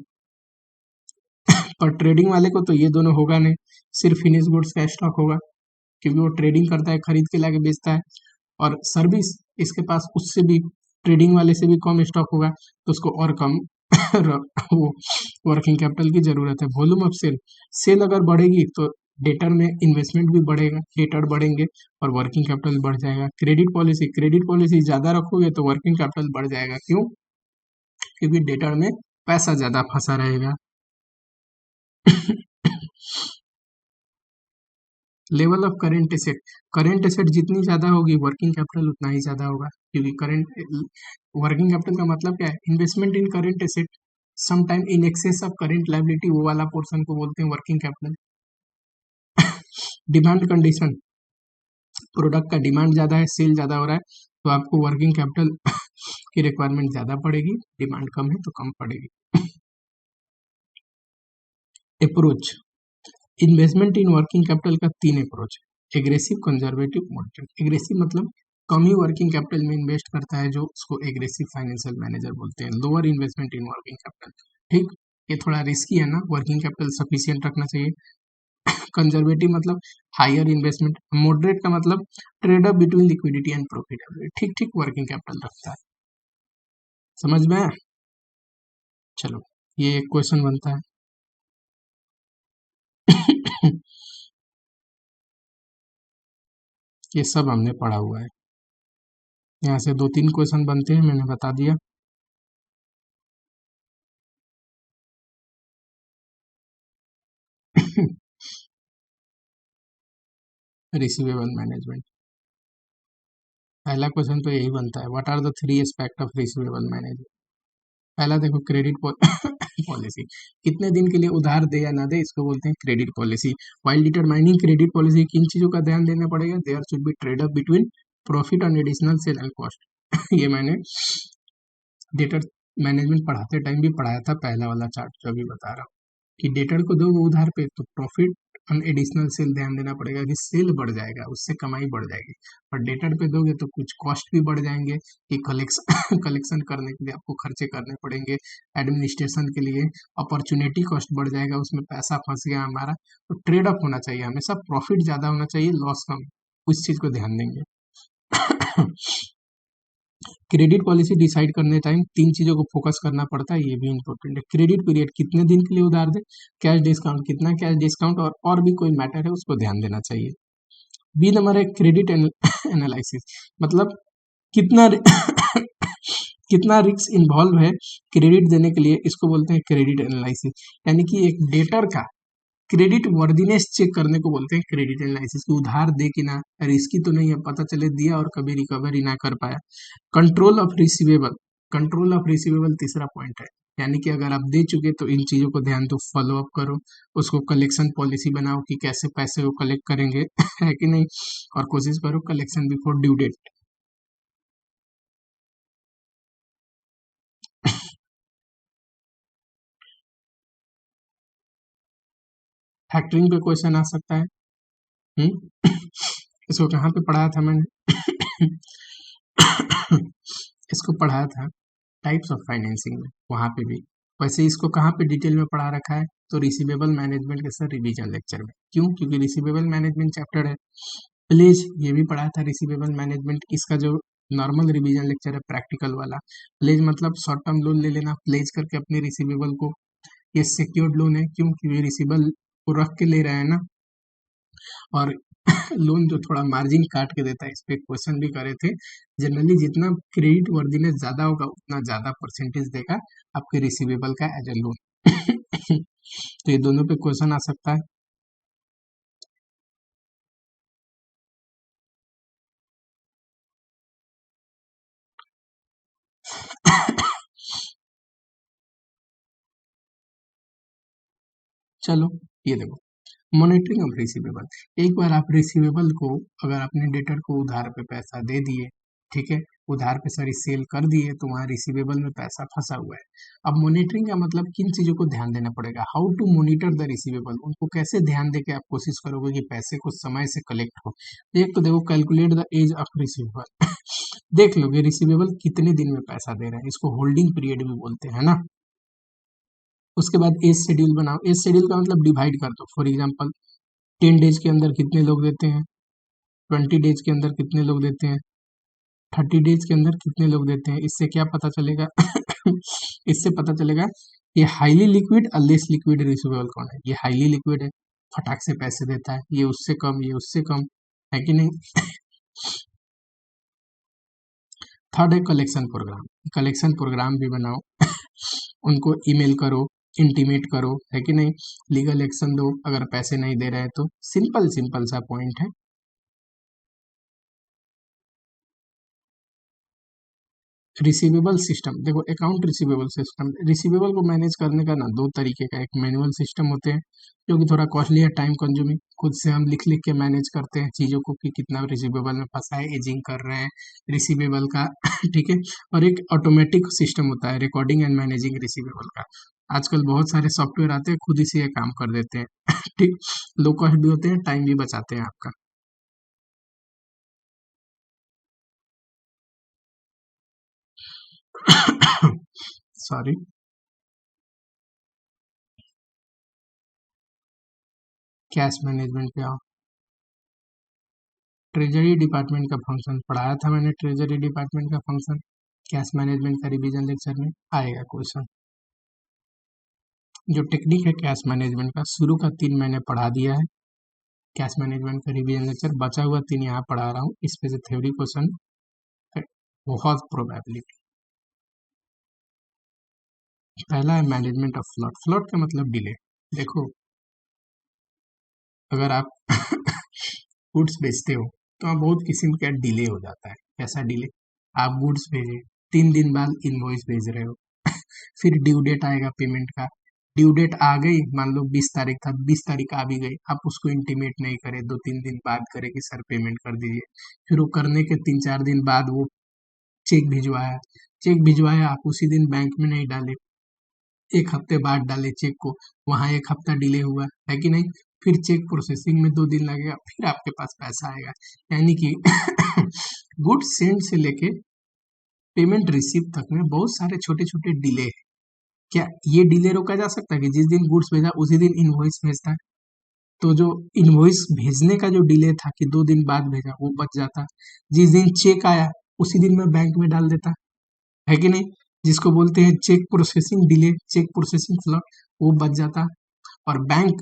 पर ट्रेडिंग वाले को तो ये दोनों होगा नहीं, सिर्फ फिनिश गुड्स का स्टॉक होगा, क्योंकि वो ट्रेडिंग करता है, खरीद के लाके बेचता है। और सर्विस इसके पास उससे भी, ट्रेडिंग वाले से भी कम स्टॉक होगा, तो उसको और कम वो वर्किंग कैपिटल की जरूरत है। वॉल्यूम ऑफ सेल, सेल अगर बढ़ेगी तो डेटर में इन्वेस्टमेंट भी बढ़ेगा, डेटर बढ़ेंगे और वर्किंग कैपिटल बढ़ जाएगा। क्रेडिट पॉलिसी ज्यादा रखोगे तो वर्किंग कैपिटल बढ़ जाएगा। क्यों? क्योंकि डेटर में पैसा ज्यादा फंसा रहेगा। लेवल ऑफ करेंट एसेट जितनी ज्यादा होगी वर्किंग कैपिटल उतना ही ज्यादा होगा, क्योंकि करंट वर्किंग कैपिटल का मतलब क्या है? Investment in current asset sometime in excess of current liability, वो वाला पोर्शन को बोलते हैं working capital. Demand condition, product का डिमांड ज्यादा है, सेल ज्यादा हो रहा है, तो आपको वर्किंग कैपिटल की रिक्वायरमेंट ज्यादा पड़ेगी, डिमांड कम है तो कम पड़ेगी। Approach, investment in working capital का 3 अप्रोच है, एग्रेसिव, कंजर्वेटिव, मॉडरेट। एग्रेसिव मतलब कम ही वर्किंग कैपिटल में इन्वेस्ट करता है, जो उसको एग्रेसिव फाइनेंशियल मैनेजर बोलते हैं। Lower investment in working capital, ठीक, ये थोड़ा रिस्की है ना, वर्किंग कैपिटल सफिशियंट रखना चाहिए। कंजर्वेटिव मतलब हायर इन्वेस्टमेंट। मॉडरेट का मतलब trade off between liquidity and profitability, ठीक ठीक वर्किंग कैपिटल रखता है। समझ में आया? चलो, ये एक क्वेश्चन बनता है। ये सब हमने पढ़ा हुआ है, यहाँ से 2-3 क्वेश्चन बनते हैं, मैंने बता दिया। रिसीवेबल मैनेजमेंट, पहला क्वेश्चन तो यही बनता है, what are the 3 aspect of receivable management. पहला देखो, क्रेडिट पॉलिसी, कितने दिन के लिए उधार दे या ना दे, इसको बोलते हैं credit policy. While determining credit policy, किन चीजों का ध्यान देना पड़ेगा? There should be trade off between profit on additional sale and cost. ये मैंने डेटर मैनेजमेंट पढ़ाते टाइम भी पढ़ाया था, पहला वाला चार्ट जो अभी बता रहा हूँ, कि डेटर को दोगे उधार पे तो प्रॉफिट ऑन एडिशनल सेल ध्यान देना पड़ेगा, कि सेल बढ़ जाएगा, उससे कमाई बढ़ जाएगी। और डेटर पे दोगे तो कुछ कॉस्ट भी बढ़ जाएंगे, कि कलेक्शन कलेक्शन करने के लिए आपको खर्चे करने पड़ेंगे, एडमिनिस्ट्रेशन के लिए अपॉर्चुनिटी कॉस्ट बढ़ जाएगा, उसमें पैसा फंस गया हमारा। तो ट्रेड ऑफ होना चाहिए, हमेशा प्रॉफिट ज्यादा होना चाहिए, लॉस कम, उस चीज को ध्यान देंगे। क्रेडिट पॉलिसी डिसाइड करने टाइम 3 चीजों को फोकस करना पड़ता है, ये भी इंपॉर्टेंट है। क्रेडिट पीरियड, कितने दिन के लिए उधार दे, कैश डिस्काउंट, कितना कैश डिस्काउंट, और भी कोई मैटर है उसको ध्यान देना चाहिए। बी नंबर है क्रेडिट एनालिसिस, मतलब कितना कितना रिस्क इन्वॉल्व है क्रेडिट देने के लिए, इसको बोलते हैं क्रेडिट एनालिसिस। यानी कि एक डेटर का क्रेडिट वर्दीनेस चेक करने को बोलते हैं क्रेडिट एनालिसिस, की उधार दे कि ना, रिस्की तो नहीं है, पता चले दिया और कभी रिकवरी ना कर पाया। Control of receivable, control of receivable तीसरा पॉइंट है, यानी कि अगर आप दे चुके तो इन चीजों को ध्यान दो, फॉलो अप करो, उसको कलेक्शन पॉलिसी बनाओ कि कैसे पैसे को कलेक्ट करेंगे है कि नहीं, और कोशिश करो collection before due date. Factoring पे क्वेश्चन आ सकता है। इसको कहाँ पे पढ़ाया था मैंने? इसको पढ़ाया था टाइप्स ऑफ फाइनेंसिंग में, वहां पे भी। वैसे इसको कहाँ पे डिटेल में पढ़ा रखा है? तो रिसीवेबल मैनेजमेंट के सर रिवीजन लेक्चर में। क्यों? क्योंकि रिसीवेबल मैनेजमेंट चैप्टर है। प्लेज, ये भी पढ़ा था रिसीवेबल मैनेजमेंट, इसका जो नॉर्मल रिवीजन लेक्चर है प्रैक्टिकल वाला। प्लेज मतलब शॉर्ट टर्म लोन ले लेना, प्लेज करके अपने रिसीवेबल को, ये सिक्योर्ड लोन है, क्यों? क्योंकि रिसीवेबल को रख के ले रहे हैं ना, और लोन जो थोड़ा मार्जिन काट के देता है, इस पे क्वेश्चन भी करे थे। जनरली जितना क्रेडिट वर्दीनेस ज्यादा होगा उतना ज्यादा परसेंटेज देगा आपके रिसीवेबल का एज ए लोन। तो ये दोनों पे क्वेश्चन आ सकता है। चलो, ये देखो, मॉनिटरिंग ऑफ रिसीवेबल। एक बार आप रिसीवेबल को, अगर अपने डेटर को उधार पे पैसा दे दिए, ठीक है, उधार पे सारी सेल कर दिए, तो वहाँ रिसीवेबल में पैसा फंसा हुआ है। अब मॉनिटरिंग का मतलब किन चीजों को ध्यान देना पड़ेगा? How to monitor the receivable, उनको कैसे ध्यान दे के आप कोशिश करोगे कि पैसे को समय से कलेक्ट हो। एक तो देखो, calculate the age of receivable. देख लो कि रिसीवेबल कितने दिन में पैसा दे रहे हैं, इसको होल्डिंग पीरियड भी बोलते हैं ना। उसके बाद एज शेड्यूल बनाओ, एज शेड्यूल का मतलब डिवाइड कर दो, फॉर एग्जांपल 10 डेज के अंदर कितने लोग देते हैं, 20 डेज के अंदर कितने लोग देते हैं, 30 डेज के अंदर कितने लोग देते हैं। इससे क्या पता चलेगा इससे पता चलेगा ये हाईली लिक्विड और लेस लिक्विड रिसीवेबल कौन है। ये हाईली लिक्विड है, फटाक से पैसे देता है, ये उससे कम, ये उससे कम, है कि नहीं। थर्ड है कलेक्शन प्रोग्राम, कलेक्शन प्रोग्राम भी बनाओ उनको ईमेल करो, इंटीमेट करो, है कि नहीं, लीगल एक्शन दो अगर पैसे नहीं दे रहे हैं तो। सिंपल सिंपल सा पॉइंट है। रिसीवेबल सिस्टम देखो, अकाउंट रिसीवेबल सिस्टम, रिसीवेबल को मैनेज करने का ना दो तरीके का, एक मैनुअल सिस्टम होते हैं जो कि थोड़ा कॉस्टली है, टाइम कंज्यूमिंग, खुद से हम लिख लिख के मैनेज करते हैं चीज़ों को कि कितना रिसीवेबल में फंसा है, एजिंग कर रहे हैं रिसीवेबल का ठीक है। और एक ऑटोमेटिक सिस्टम होता है रिकॉर्डिंग एंड मैनेजिंग रिसीवेबल का। आजकल बहुत सारे सॉफ्टवेयर आते हैं, खुद ही से ये काम कर देते हैं ठीक, लो कॉस्ट भी होते हैं, टाइम भी बचाते हैं आपका। सॉरी। कैश मैनेजमेंट पे आओ। ट्रेजरी डिपार्टमेंट का फंक्शन पढ़ाया था मैंने, ट्रेजरी डिपार्टमेंट का फंक्शन कैश मैनेजमेंट का रिवीजन लेक्चर में आएगा क्वेश्चन। जो टेक्निक है कैश मैनेजमेंट का, शुरू का 3 मैंने पढ़ा दिया है, कैश मैनेजमेंट का रिवीजन लेक्चर, बचा हुआ 3 यहाँ पढ़ा रहा हूँ, इस पे से थ्योरी क्वेश्चन है, बहुत प्रोबेबिलिटी। पहला है मैनेजमेंट ऑफ फ्लड, फ्लड का मतलब डिले। देखो, अगर आप गुड्स बेचते हो तो वहाँ बहुत किस्म का डिले हो जाता है। कैसा डिले, आप गुड्स भेजे, 3 दिन बाद इनवॉइस भेज रहे हो फिर ड्यू डेट आएगा पेमेंट का, ड्यू डेट आ गई, मान लो 20 तारीख था, 20 तारीख आ भी गई, आप उसको इंटीमेट नहीं करे, 2-3 दिन बाद करे कि सर पेमेंट कर दीजिए। फिर वो करने के 3-4 दिन बाद वो चेक भिजवाया, चेक भिजवाया, आप उसी दिन बैंक में नहीं डाले, 1 हफ्ते बाद डाले चेक को, वहाँ 1 हफ्ता डिले हुआ, है कि नहीं। फिर चेक प्रोसेसिंग में 2 दिन लगेगा, फिर आपके पास पैसा आएगा। यानी कि गुड सेंड से लेके पेमेंट रिसीव तक में बहुत सारे छोटे छोटे डिले है। क्या ये डिले रोका जा सकता है कि जिस दिन गुड्स भेजा उसी दिन इनवॉइस भेजता है, तो जो इनवॉइस भेजने का जो डिले था कि 2 दिन बाद भेजा, वो बच जाता। जिस दिन चेक आया उसी दिन मैं बैंक में डाल देता, है कि नहीं, जिसको बोलते हैं cheque processing delay, cheque processing float, वो बच जाता। और बैंक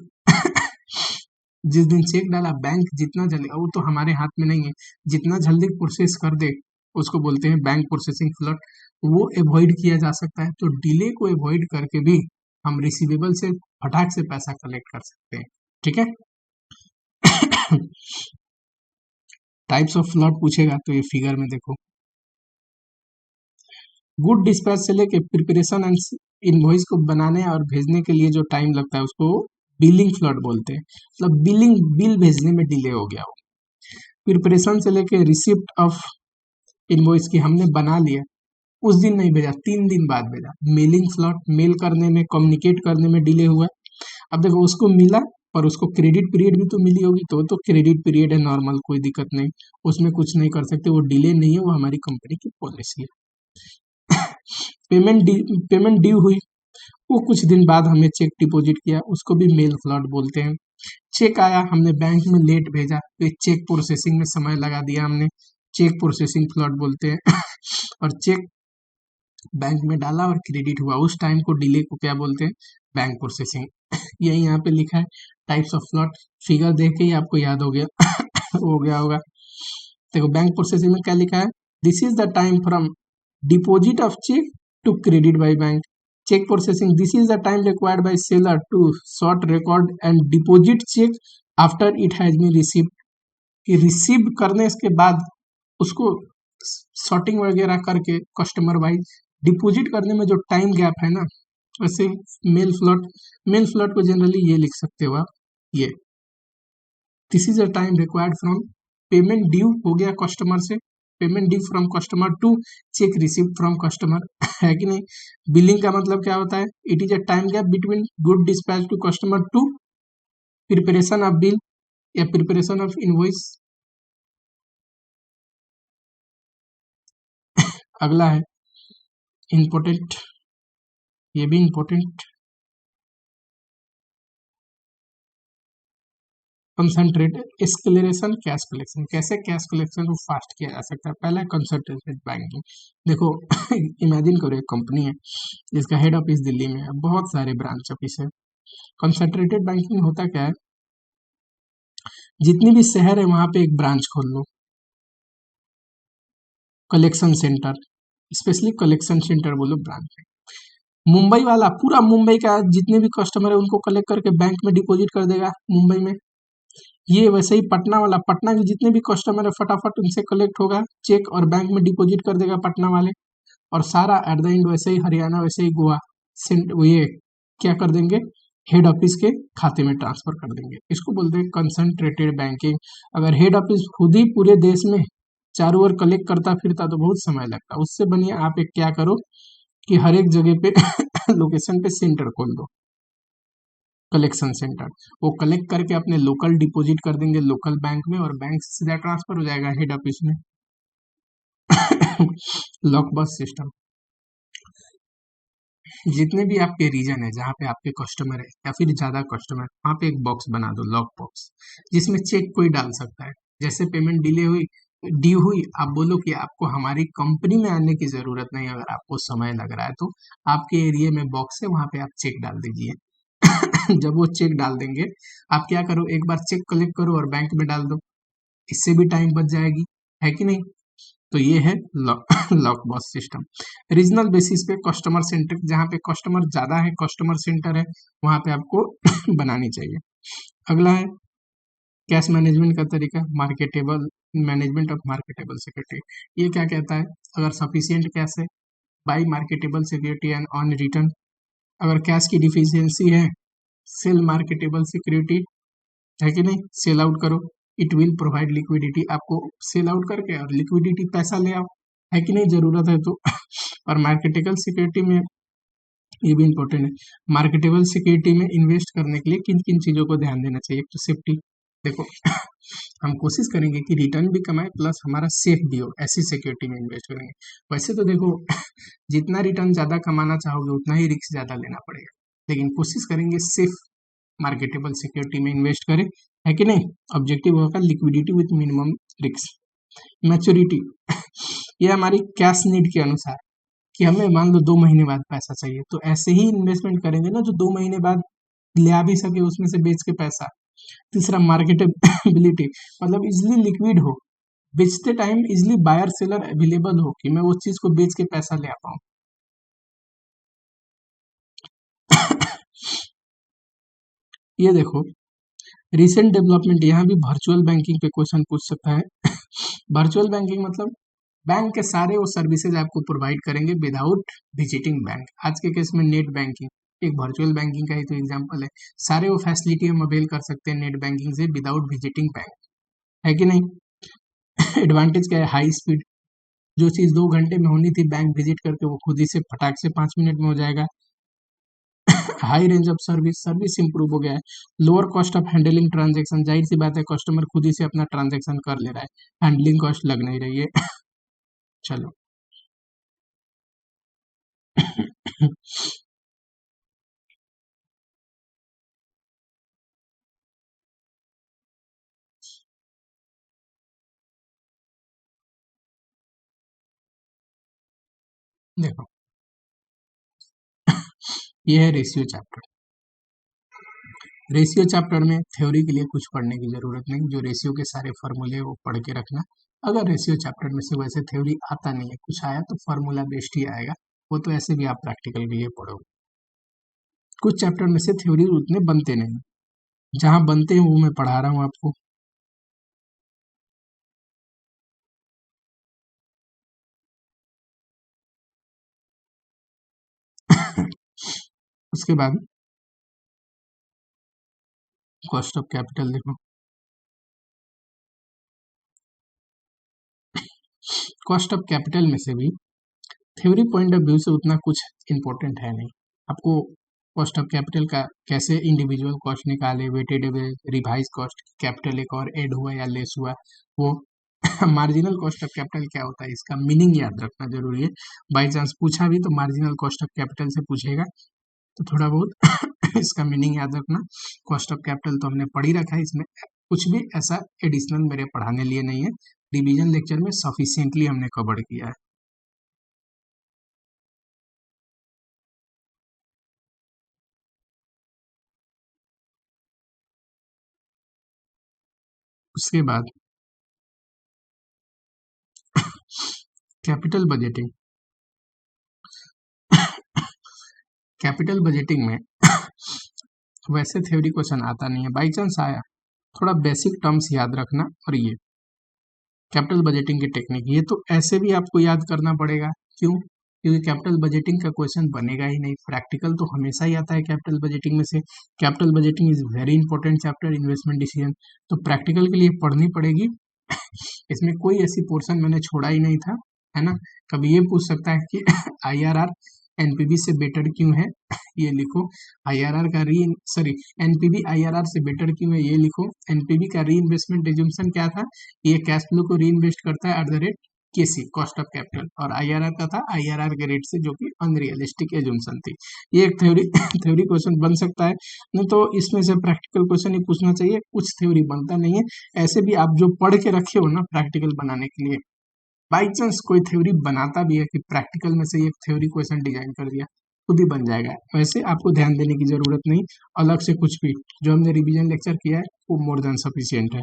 जिस दिन चेक डाला, बैंक जितना जल्दी, वो तो हमारे हाथ में नहीं है, जितना जल्दी प्रोसेस कर दे उसको बोलते हैं बैंक प्रोसेसिंग फ्लड, वो अवॉइड किया जा सकता है। तो डिले को अवॉइड करके भी हम रिसीवेबल से फटाक से पैसा कलेक्ट कर सकते हैं, ठीक है। टाइप्स ऑफ फ्लड पूछेगा तो ये फिगर में देखो, गुड डिस्पैच से लेके प्रिपरेशन एंड इनवॉइस को बनाने और भेजने के लिए जो टाइम लगता है उसको बिलिंग फ्लड बोलते हैं, मतलब बिलिंग, बिल भेजने में डिले हो गया हो। प्रिपरेशन से लेके रिसिप्ट ऑफ इनवॉइस की हमने बना लिया, उस दिन नहीं भेजा, 3 दिन बाद भेजा, मेलिंग फ्लॉट, मेल करने में, कम्युनिकेट करने में डिले हुआ। अब देखो उसको मिला, पर उसको क्रेडिट पीरियड भी तो मिली होगी, तो क्रेडिट पीरियड है नॉर्मल, कोई दिक्कत नहीं, उसमें कुछ नहीं कर सकते, वो डिले नहीं है, वो हमारी कंपनी की पॉलिसी है। पेमेंट ड्यू हुई, वो कुछ दिन बाद हमें चेक डिपॉजिट किया, उसको भी मेल फ्लॉट बोलते हैं। चेक आया, हमने बैंक में लेट भेजा, तो चेक प्रोसेसिंग में समय लगा दिया हमने, चेक प्रोसेसिंग फ्लॉट बोलते हैं। और चेक बैंक में डाला और क्रेडिट हुआ, उस टाइम को डिले को क्या बोलते हैं, बैंक प्रोसेसिंग। यही यहाँ पे लिखा है टाइप्स ऑफ फ्लॉट, फिगर देख के ही आपको याद हो गया हो गया होगा। देखो बैंक प्रोसेसिंग में क्या लिखा है, this is the time from deposit of cheque to credit by bank. Cheque processing, this is the time required by seller to sort record and deposit cheque after it has been received. कि receive करने के बाद उसको sorting वगैरह करके customer wise deposit करने में जो टाइम गैप है ना, वैसे मेल फ्लॉट को जनरली ये लिख सकते हो आप, ये this is a time required from payment due हो गया कस्टमर से, payment due from customer to cheque receive from customer, है कि नहीं। बिलिंग का मतलब क्या होता है, it is a time gap between good dispatch to customer to preparation of bill या प्रिपरेशन ऑफ इनवॉइस। अगला है इम्पोर्टेंट, ये भी important, concentrated acceleration cash collection. कैसे कैश कलेक्शन को फास्ट किया जा सकता है? पहला है कंसंट्रेटेड बैंकिंग। देखो इमेजिन करो एक कंपनी है जिसका हेड ऑफिस दिल्ली में है, बहुत सारे ब्रांच ऑफिस है। कंसंट्रेटेड बैंकिंग होता क्या है, जितनी भी शहर है वहां पे एक ब्रांच खोल लो, collection centre, specially collection centre बोलो ब्रांच। मुंबई वाला पूरा मुंबई का जितने भी कस्टमर है उनको कलेक्ट करके बैंक में डिपॉजिट कर देगा मुंबई में। ये वैसे ही पटना वाला, पटना के जितने भी कस्टमर है फटाफट उनसे कलेक्ट होगा चेक और बैंक में डिपॉजिट कर देगा पटना वाले। और सारा एट द एंड वैसे ही हरियाणा, वैसे ही गोवा सेंट वो ये क्या कर देंगे, हेड ऑफिस के खाते में ट्रांसफर कर देंगे। इसको बोलते हैं कंसंट्रेटेड बैंकिंग। अगर हेड ऑफिस खुद ही पूरे देश में चारों ओर कलेक्ट करता फिरता तो बहुत समय लगता। उससे बनिए आप एक क्या करो कि हर एक जगह पे लोकेशन पे सेंटर खोल दो, कलेक्शन सेंटर। वो कलेक्ट करके अपने लोकल डिपॉजिट कर देंगे लोकल बैंक में और बैंक से सीधा ट्रांसफर हो जाएगा हेड ऑफिस में। लॉक बॉक्स सिस्टम, जितने भी आपके रीजन है जहाँ पे आपके कस्टमर है या फिर ज्यादा कस्टमर, वहाँ पे एक बॉक्स बना दो लॉक बॉक्स, जिसमें चेक कोई डाल सकता है। जैसे पेमेंट डिले हुई, ड्यू हुई, आप बोलो कि आपको हमारी कंपनी में आने की जरूरत नहीं, अगर आपको समय लग रहा है तो आपके एरिया में बॉक्स है वहाँ पे आप चेक डाल दीजिए। जब वो चेक डाल देंगे, आप क्या करो एक बार चेक कलेक्ट करो और बैंक में डाल दो, इससे भी टाइम बच जाएगी, है कि नहीं? तो ये है lock lock box system. Regional basis पे कस्टमर सेंटर, जहाँ पे कस्टमर ज्यादा है, कस्टमर सेंटर है, वहां पे आपको बनानी चाहिए। अगला है कैश मैनेजमेंट का तरीका, marketable management of marketable security. ये क्या कहता है, अगर सफिशियंट कैश है, by marketable security and on return. अगर कैश की डिफिशियंसी है, सेल मार्केटेबल सिक्योरिटी, है कि नहीं, सेल आउट करो। इट विल प्रोवाइड लिक्विडिटी, आपको सेल आउट करके और लिक्विडिटी पैसा ले आओ, है कि नहीं, जरूरत है तो। और मार्केटेबल सिक्योरिटी में ये भी इंपॉर्टेंट है, मार्केटेबल सिक्योरिटी में इन्वेस्ट करने के लिए किन किन चीजों को ध्यान देना चाहिए। तो सेफ्टी, देखो हम कोशिश करेंगे कि रिटर्न भी कमाए प्लस हमारा सेफ भी हो, ऐसी सिक्योरिटी में इन्वेस्ट करेंगे। वैसे तो देखो जितना रिटर्न ज्यादा कमाना चाहोगे उतना ही रिस्क ज्यादा लेना पड़ेगा, लेकिन कोशिश करेंगे सेफ मार्केटेबल सिक्योरिटी में इन्वेस्ट करें, है कि नहीं। ऑब्जेक्टिव होगा liquidity with minimum risk. Maturity, ये हमारी कैश नीड के अनुसार, कि हमें मान लो 2 महीने बाद पैसा चाहिए तो ऐसे ही इन्वेस्टमेंट करेंगे ना जो 2 महीने बाद ले आ भी सके उसमें से बेच के पैसा। तीसरा मार्केटेबिलिटी, मतलब इजिली लिक्विड हो, बेचते time easily buyer seller available हो कि मैं उस चीज को बेच के पैसा ले आ पाऊँ। ये देखो रिसेंट डेवलपमेंट, यहाँ भी वर्चुअल बैंकिंग पे क्वेश्चन पूछ सकता है। वर्चुअल बैंकिंग मतलब बैंक के सारे वो सर्विसेज आपको प्रोवाइड करेंगे विदाउट विजिटिंग बैंक। आज के केस में नेट बैंकिंग एक वर्चुअल बैंकिंग का ही तो एग्जांपल है। सारे वो फैसिलिटी हम अवेल कर सकते हैं नेट बैंकिंग से विदाउट विजिटिंग बैंक, है कि नहीं। एडवांटेज क्या है, हाई स्पीड, जो चीज 2 घंटे में होनी थी बैंक विजिट करके वो खुद ही से फटाक से 5 मिनट में हो जाएगा। High range of service, service improve हो गया है। Lower cost of handling transaction, जाहिर सी बात है कस्टमर खुद ही से अपना ट्रांजेक्शन कर ले रहा है, हैंडलिंग कॉस्ट लग नहीं रही है। चलो देखो ये है रेशियो चैप्टर। रेशियो चैप्टर में थ्योरी के लिए कुछ पढ़ने की जरूरत नहीं, जो रेशियो के सारे फॉर्मूले वो पढ़ के रखना। अगर रेशियो चैप्टर में से वैसे थ्योरी आता नहीं है, कुछ आया तो फॉर्मूला बेस्ड ही आएगा, वो तो ऐसे भी आप प्रैक्टिकल के लिए पढ़ोगे। कुछ चैप्टर में से थ्योरी उतने बनते नहीं, जहाँ बनते हैं वो मैं पढ़ा रहा हूँ आपको। उसके बाद कॉस्ट ऑफ कैपिटल देखो, कॉस्ट ऑफ कैपिटल में से भी थ्योरी पॉइंट ऑफ व्यू से उतना कुछ इंपॉर्टेंट है नहीं। आपको कॉस्ट ऑफ कैपिटल का कैसे इंडिविजुअल कॉस्ट निकाले, weighted average, revise cost, capital एक और ऐड हुआ या लेस हुआ, वो मार्जिनल कॉस्ट ऑफ कैपिटल क्या होता है, इसका मीनिंग याद रखना जरूरी है। बाई चांस पूछा भी तो मार्जिनल कॉस्ट ऑफ कैपिटल से पूछेगा, तो थोड़ा बहुत इसका मीनिंग याद रखना। कॉस्ट ऑफ कैपिटल तो हमने पढ़ ही रखा है, इसमें कुछ भी ऐसा एडिशनल मेरे पढ़ाने लिए नहीं है, रिवीजन लेक्चर में सफिशिएंटली हमने कवर किया है। उसके बाद कैपिटल बजटिंग। कैपिटल बजटिंग में वैसे थ्योरी क्वेश्चन आता नहीं है, बाई चांस आया थोड़ा बेसिक टर्म्स याद रखना। और ये कैपिटल बजटिंग की टेक्निक, ये तो ऐसे भी आपको याद करना पड़ेगा। क्यों? क्योंकि कैपिटल बजटिंग का क्वेश्चन बनेगा ही नहीं, प्रैक्टिकल तो हमेशा ही आता है कैपिटल बजटिंग में से। Capital budgeting is very important chapter investment decision, तो प्रैक्टिकल के लिए पढ़नी पड़ेगी। इसमें कोई ऐसी पोर्शन मैंने छोड़ा ही नहीं था, है ना। कभी ये पूछ सकता है कि आईआरआर एनपीवी से बेटर क्यों है, ये लिखो। आईआरआर का री सॉरी एनपीवी आईआरआर से बेटर क्यों है, ये लिखो। एनपीवी का री इन्वेस्टमेंट एजम्पशन क्या था, ये कैश फ्लो को री इन्वेस्ट करता है at the rate KC cost of capital, और आईआरआर का था आईआरआर के रेट से, जो कि अनरियलिस्टिक एजम्पशन थी। ये एक थ्योरी थ्योरी क्वेश्चन बन सकता है, नहीं तो इसमें से प्रैक्टिकल क्वेश्चन ही पूछना चाहिए, कुछ थ्योरी बनता नहीं है। ऐसे भी आप जो पढ़ के रखे हो ना प्रैक्टिकल बनाने के लिए, बाई चांस कोई थ्योरी बनाता भी है कि प्रैक्टिकल में से एक थ्योरी क्वेश्चन डिजाइन कर दिया, खुद ही बन जाएगा। वैसे आपको ध्यान देने की जरूरत नहीं, अलग से कुछ भी जो हमने रिवीजन लेक्चर किया है वो मोर देन सफिशियंट है।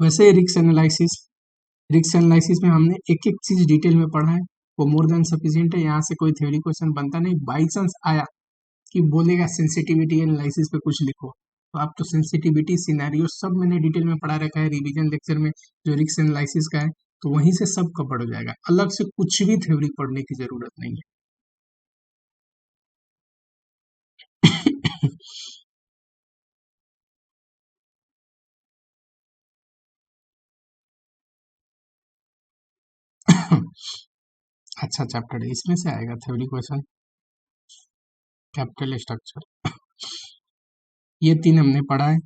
वैसे रिक्स एनालिसिस में हमने एक एक चीज डिटेल में पढ़ा है, वो मोर देन सफिशियंट है। यहाँ से कोई थ्योरी क्वेश्चन बनता नहीं, बाई चांस आया कि बोलेगा सेंसिटिविटी एनालिसिस पे कुछ लिखो, तो आप तो सेंसिटिविटी सिनेरियो सब मैंने डिटेल में पढ़ा रखा है रिवीजन लेक्चर में, जो रिस्क एनालिसिस का है, तो वहीं से सब कवर हो जाएगा, अलग से कुछ भी थ्योरी पढ़ने की जरूरत नहीं है। अच्छा चैप्टर है, इसमें से आएगा थ्योरी क्वेश्चन। कैपिटल स्ट्रक्चर, ये तीन हमने पढ़ा है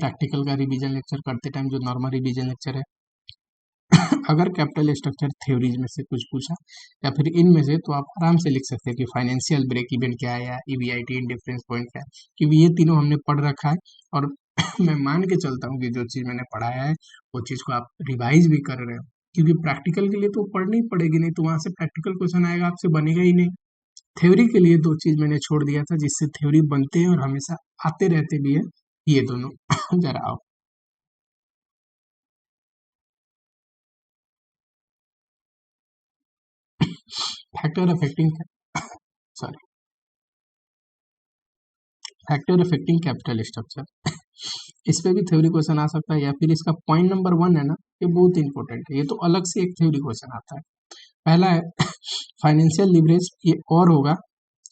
प्रैक्टिकल का रिवीजन लेक्चर करते टाइम, जो नॉर्मल रिवीजन लेक्चर है। अगर कैपिटल स्ट्रक्चर थ्योरीज में से कुछ पूछा या फिर इनमें से, तो आप आराम से लिख सकते हैं कि फाइनेंशियल ब्रेक इवन क्या है या ईबीआईटी इंडिफरेंस पॉइंट क्या है, क्योंकि ये तीनों हमने पढ़ रखा है। और मैं मान के चलता हूँ कि जो चीज़ मैंने पढ़ाया है वो चीज़ को आप रिवाइज भी कर रहे हो, क्योंकि प्रैक्टिकल के लिए तो पढ़नी पड़ेगी, नहीं तो वहां से प्रैक्टिकल क्वेश्चन आएगा आपसे बनेगा ही नहीं। थ्योरी के लिए दो चीज मैंने छोड़ दिया था जिससे थ्योरी बनते हैं और हमेशा आते रहते भी है, ये दोनों। जरा आओ। Factor affecting sorry factor affecting capital structure, इस पे भी थ्योरी क्वेश्चन आ सकता है, या फिर इसका पॉइंट नंबर 1 है ना, ये बहुत इंपॉर्टेंट है, ये तो अलग से एक थ्योरी क्वेश्चन आता है। पहला है फाइनेंशियल लिवरेज, ये और होगा,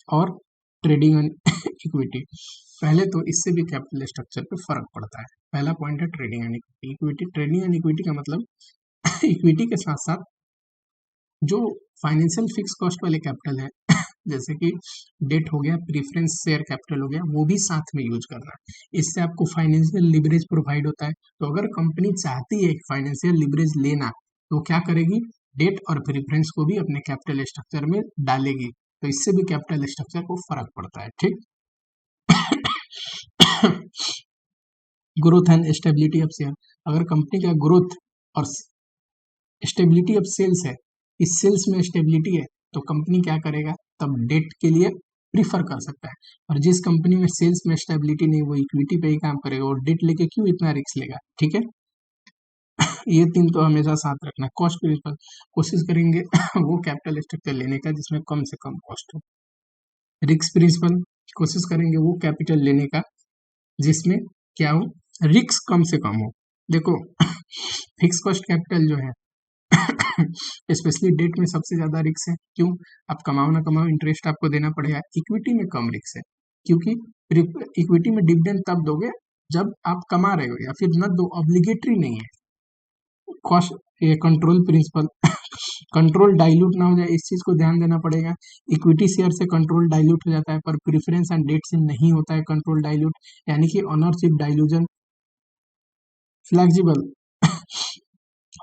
और ट्रेडिंग एंड इक्विटी। पहले तो इससे भी कैपिटल स्ट्रक्चर पे फर्क पड़ता है। पहला पॉइंट है trading and equity. Trading and equity का मतलब इक्विटी के साथ साथ जो फाइनेंशियल फिक्स कॉस्ट वाले कैपिटल है, जैसे कि डेट हो गया, प्रीफरेंस शेयर कैपिटल हो गया, वो भी साथ में यूज करना है। इससे आपको फाइनेंशियल लिवरेज प्रोवाइड होता है। तो अगर कंपनी चाहती है फाइनेंशियल लिवरेज लेना, तो क्या करेगी, डेट और प्रीफरेंस को भी अपने कैपिटल स्ट्रक्चर में डालेगी, तो इससे भी कैपिटल स्ट्रक्चर को फर्क पड़ता है। ठीक। Growth and stability of share, अगर कंपनी का ग्रोथ और स्टेबिलिटी ऑफ सेल्स है, इस सेल्स में स्टेबिलिटी है, तो कंपनी क्या करेगा, तब डेट के लिए प्रीफर कर सकता है। और जिस कंपनी में सेल्स में स्टेबिलिटी नहीं, वो इक्विटी पे ही काम करेगा, और डेट लेके क्यों इतना रिस्क लेगा। ठीक है। ये तीन तो हमेशा साथ रखना। कॉस्ट प्रिंसिपल, कोशिश करेंगे वो कैपिटल स्ट्रक्चर लेने का जिसमें कम से कम कॉस्ट हो। रिस्क प्रिंसिपल, कोशिश करेंगे वो कैपिटल लेने का जिसमें क्या हो, रिस्क कम से कम हो। देखो फिक्स कॉस्ट कैपिटल जो है स्पेशली डेट में सबसे ज्यादा रिस्क है। क्यों? आप कमाओ ना कमाओ, इंटरेस्ट आपको देना पड़ेगा। इक्विटी में कम रिस्क है, क्योंकि इक्विटी में डिविडेंड तब दोगे जब आप कमा रहे हो, या फिर न दो, ऑब्लिगेटरी नहीं है। कॉस्ट, ये कंट्रोल प्रिंसिपल कंट्रोल डाइल्यूट ना हो जाए, इस चीज को ध्यान देना पड़ेगा। इक्विटी शेयर से कंट्रोल डाइल्यूट हो जाता है, पर प्रेफरेंस एंड डेट से नहीं होता है कंट्रोल डाइल्यूट, यानी कि ऑनरशिप डाइल्यूजन फ्लेक्सिबल,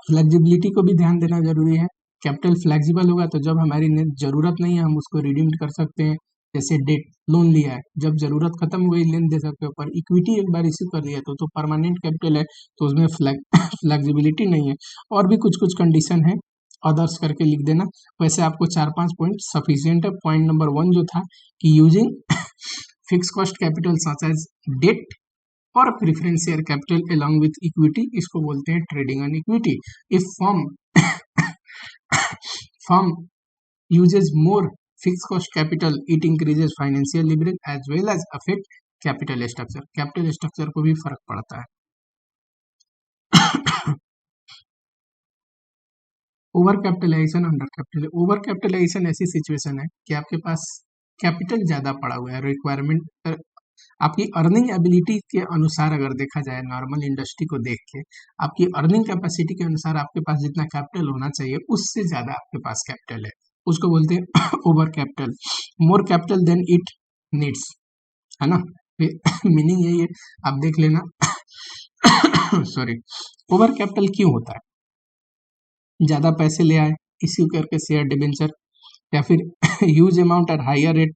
फ्लेक्सिबिलिटी को भी ध्यान देना जरूरी है। कैपिटल फ्लेक्सिबल होगा तो जब हमारी जरूरत नहीं है हम उसको रिडीम कर सकते हैं। जैसे डेट, लोन लिया है, जब जरूरत खत्म हो गई लेन दे सकते हो, पर इक्विटी एक बार इश्यू कर दिया तो परमानेंट कैपिटल है, तो उसमें फ्लेक्सिबिलिटी नहीं है। और भी कुछ कुछ कंडीशन है, अदर्स करके लिख देना। वैसे आपको 4-5 पॉइंट सफिशियंट है। पॉइंट नंबर 1 जो था कि using fix cost capital such as debt और preference share capital along with equity, इसको बोलते हैं trading on equity. If firm uses more fixed cost capital, it increases financial leverage as well as affect capital structure, capital structure को भी फर्क पड़ता है। Over capitalization, under capital. Over capitalization ऐसी situation है कि आपके पास कैपिटल ज्यादा पड़ा हुआ है, रिक्वायरमेंट आपकी अर्निंग एबिलिटी के अनुसार अगर देखा जाए, नॉर्मल इंडस्ट्री को देख के आपकी अर्निंग कैपेसिटी के अनुसार आपके पास जितना कैपिटल होना चाहिए उससे ज्यादा आपके पास कैपिटल है, उसको बोलते हैं over capital. More capital than it needs, है ना, मीनिंग यही है, आप देख लेना। सॉरी, ओवर कैपिटल क्यों होता है? ज्यादा पैसे ले आए, इश्यू करके शेयर डिबेंचर, या फिर huge amount at higher rate